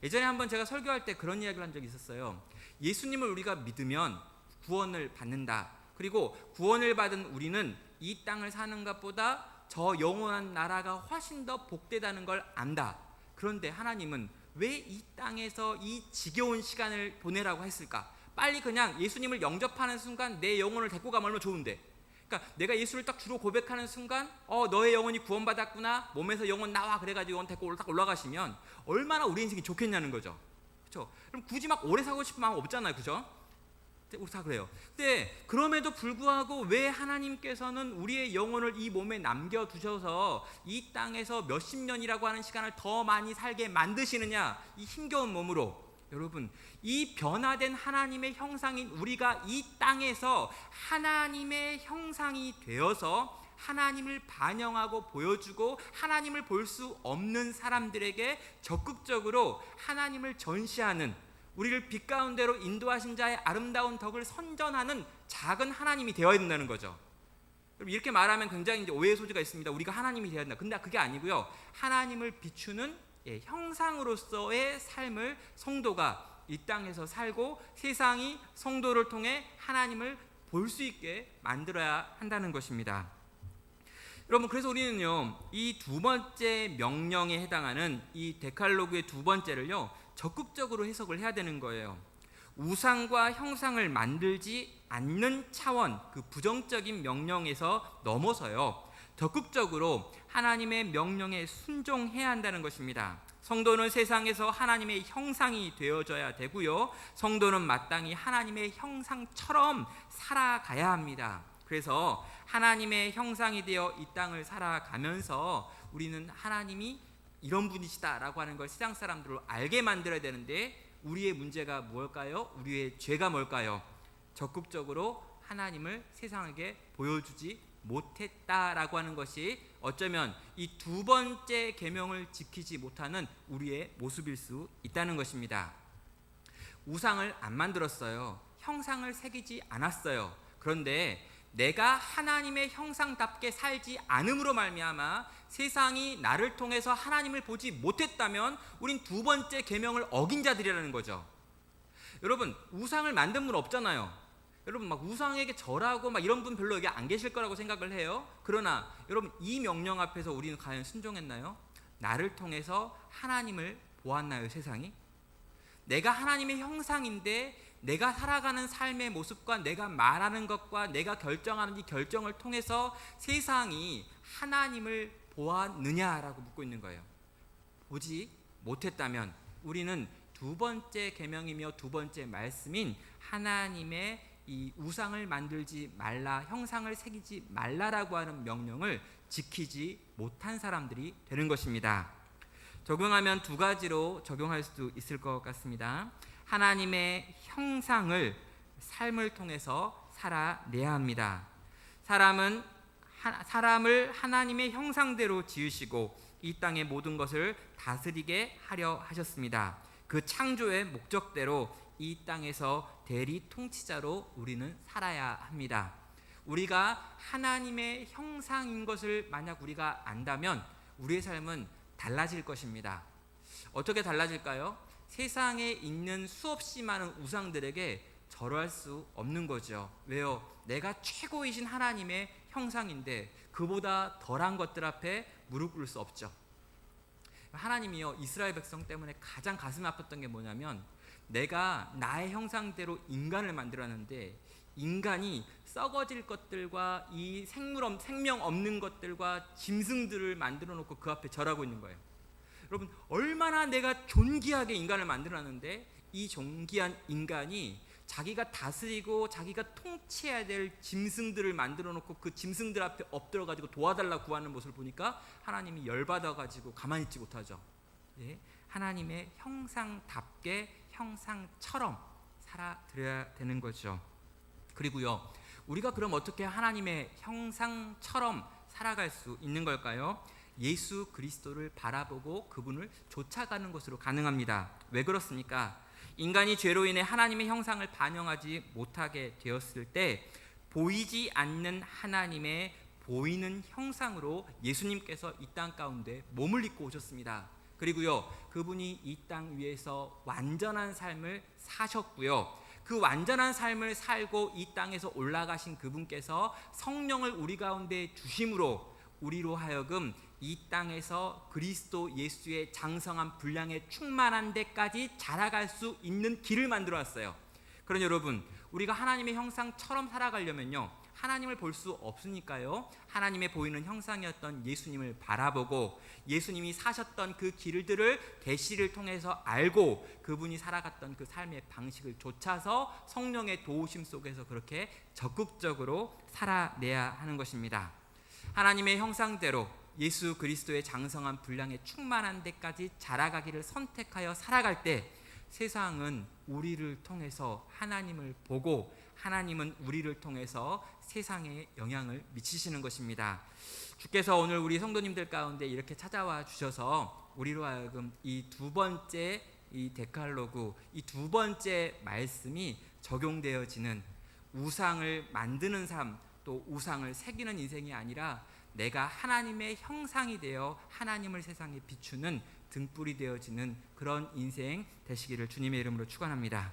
예전에 한번 제가 설교할 때 그런 이야기를 한 적이 있었어요. 예수님을 우리가 믿으면 구원을 받는다. 그리고 구원을 받은 우리는 이 땅을 사는 것보다 저 영원한 나라가 훨씬 더 복되다는 걸 안다. 그런데 하나님은 왜 이 땅에서 이 지겨운 시간을 보내라고 했을까? 빨리 그냥 예수님을 영접하는 순간 내 영혼을 데리고 가면 얼마나 좋은데. 그러니까 내가 예수를 딱 주로 고백하는 순간 너의 영혼이 구원받았구나, 몸에서 영혼 나와, 그래가지고 영혼 데리고 딱 올라가시면 얼마나 우리 인생이 좋겠냐는 거죠. 그렇죠? 그럼 굳이 막 오래 살고 싶은 마음 없잖아요. 그죠? 우리 다 그래요. 근데 그럼에도 불구하고 왜 하나님께서는 우리의 영혼을 이 몸에 남겨두셔서 이 땅에서 몇십 년이라고 하는 시간을 더 많이 살게 만드시느냐, 이 힘겨운 몸으로. 여러분, 이 변화된 하나님의 형상인 우리가 이 땅에서 하나님의 형상이 되어서 하나님을 반영하고 보여주고 하나님을 볼 수 없는 사람들에게 적극적으로 하나님을 전시하는, 우리를 빛 가운데로 인도하신 자의 아름다운 덕을 선전하는 작은 하나님이 되어야 된다는 거죠. 이렇게 말하면 굉장히 이제 오해의 소지가 있습니다. 우리가 하나님이 되어야 된다. 근데 그게 아니고요, 하나님을 비추는 형상으로서의 삶을 성도가 이 땅에서 살고 세상이 성도를 통해 하나님을 볼 수 있게 만들어야 한다는 것입니다. 여러분, 그래서 우리는요, 이 두 번째 명령에 해당하는 이 데칼로그의 두 번째를요, 적극적으로 해석을 해야 되는 거예요. 우상과 형상을 만들지 않는 차원, 그 부정적인 명령에서 넘어서요, 적극적으로 하나님의 명령에 순종해야 한다는 것입니다. 성도는 세상에서 하나님의 형상이 되어져야 되고요, 성도는 마땅히 하나님의 형상처럼 살아가야 합니다. 그래서 하나님의 형상이 되어 이 땅을 살아가면서 우리는 하나님이 이런 분이시다라고 하는 걸 세상 사람들로 알게 만들어야 되는데, 우리의 문제가 뭘까요? 우리의 죄가 뭘까요? 적극적으로 하나님을 세상에게 보여주지 못했다라고 하는 것이 어쩌면 이 두 번째 계명을 지키지 못하는 우리의 모습일 수 있다는 것입니다. 우상을 안 만들었어요. 형상을 새기지 않았어요. 그런데 내가 하나님의 형상답게 살지 않음으로 말미암아 세상이 나를 통해서 하나님을 보지 못했다면 우린 두 번째 계명을 어긴 자들이라는 거죠. 여러분, 우상을 만든 분 없잖아요. 여러분, 막 우상에게 절하고 막 이런 분 별로 여기 안 계실 거라고 생각을 해요. 그러나 여러분, 이 명령 앞에서 우리는 과연 순종했나요? 나를 통해서 하나님을 보았나요, 세상이? 내가 하나님의 형상인데 내가 살아가는 삶의 모습과 내가 말하는 것과 내가 결정하는 이 결정을 통해서 세상이 하나님을 보았느냐라고 묻고 있는 거예요. 보지 못했다면 우리는 두 번째 계명이며 두 번째 말씀인 하나님의 이 우상을 만들지 말라, 형상을 새기지 말라라고 하는 명령을 지키지 못한 사람들이 되는 것입니다. 적용하면 두 가지로 적용할 수도 있을 것 같습니다. 하나님의 형상을 삶을 통해서 살아내야 합니다. 사람을 하나님의 형상대로 지으시고 이 땅의 모든 것을 다스리게 하려 하셨습니다. 그 창조의 목적대로 이 땅에서 대리 통치자로 우리는 살아야 합니다. 우리가 하나님의 형상인 것을 만약 우리가 안다면 우리의 삶은 달라질 것입니다. 어떻게 달라질까요? 세상에 있는 수없이 많은 우상들에게 절할 수 없는 거죠. 왜요? 내가 최고이신 하나님의 형상인데 그보다 덜한 것들 앞에 무릎 꿇을 수 없죠. 하나님이요, 이스라엘 백성 때문에 가장 가슴 아팠던 게 뭐냐면 내가 나의 형상대로 인간을 만들었는데 인간이 썩어질 것들과 이 생명 없는 것들과 짐승들을 만들어 놓고 그 앞에 절하고 있는 거예요. 여러분, 얼마나 내가 존귀하게 인간을 만들었는데 이 존귀한 인간이 자기가 다스리고 자기가 통치해야 될 짐승들을 만들어 놓고 그 짐승들 앞에 엎드려 가지고 도와달라 구하는 모습을 보니까 하나님이 열받아 가지고 가만히 있지 못하죠. 예? 하나님의 형상답게 형상처럼 살아드려야 되는 거죠. 그리고요, 우리가 그럼 어떻게 하나님의 형상처럼 살아갈 수 있는 걸까요? 예수 그리스도를 바라보고 그분을 쫓아가는 것으로 가능합니다. 왜 그렇습니까? 인간이 죄로 인해 하나님의 형상을 반영하지 못하게 되었을 때 보이지 않는 하나님의 보이는 형상으로 예수님께서 이 땅 가운데 몸을 입고 오셨습니다. 그리고요, 그분이 이 땅 위에서 완전한 삶을 사셨고요, 그 완전한 삶을 살고 이 땅에서 올라가신 그분께서 성령을 우리 가운데 주심으로 우리로 하여금 이 땅에서 그리스도 예수의 장성한 분량에 충만한 데까지 자라갈 수 있는 길을 만들어 놨어요. 그러니 여러분, 우리가 하나님의 형상처럼 살아가려면요, 하나님을 볼 수 없으니까요, 하나님의 보이는 형상이었던 예수님을 바라보고 예수님이 사셨던 그 길들을 계시를 통해서 알고 그분이 살아갔던 그 삶의 방식을 좇아서 성령의 도우심 속에서 그렇게 적극적으로 살아내야 하는 것입니다. 하나님의 형상대로 예수 그리스도의 장성한 분량에 충만한 데까지 자라가기를 선택하여 살아갈 때 세상은 우리를 통해서 하나님을 보고 하나님은 우리를 통해서 세상에 영향을 미치시는 것입니다. 주께서 오늘 우리 성도님들 가운데 이렇게 찾아와 주셔서 우리로 하여금 이 두 번째 이 데칼로그, 이 두 번째 말씀이 적용되어지는 우상을 만드는 삶, 또 우상을 새기는 인생이 아니라 내가 하나님의 형상이 되어 하나님을 세상에 비추는 등불이 되어지는 그런 인생 되시기를 주님의 이름으로 축원합니다.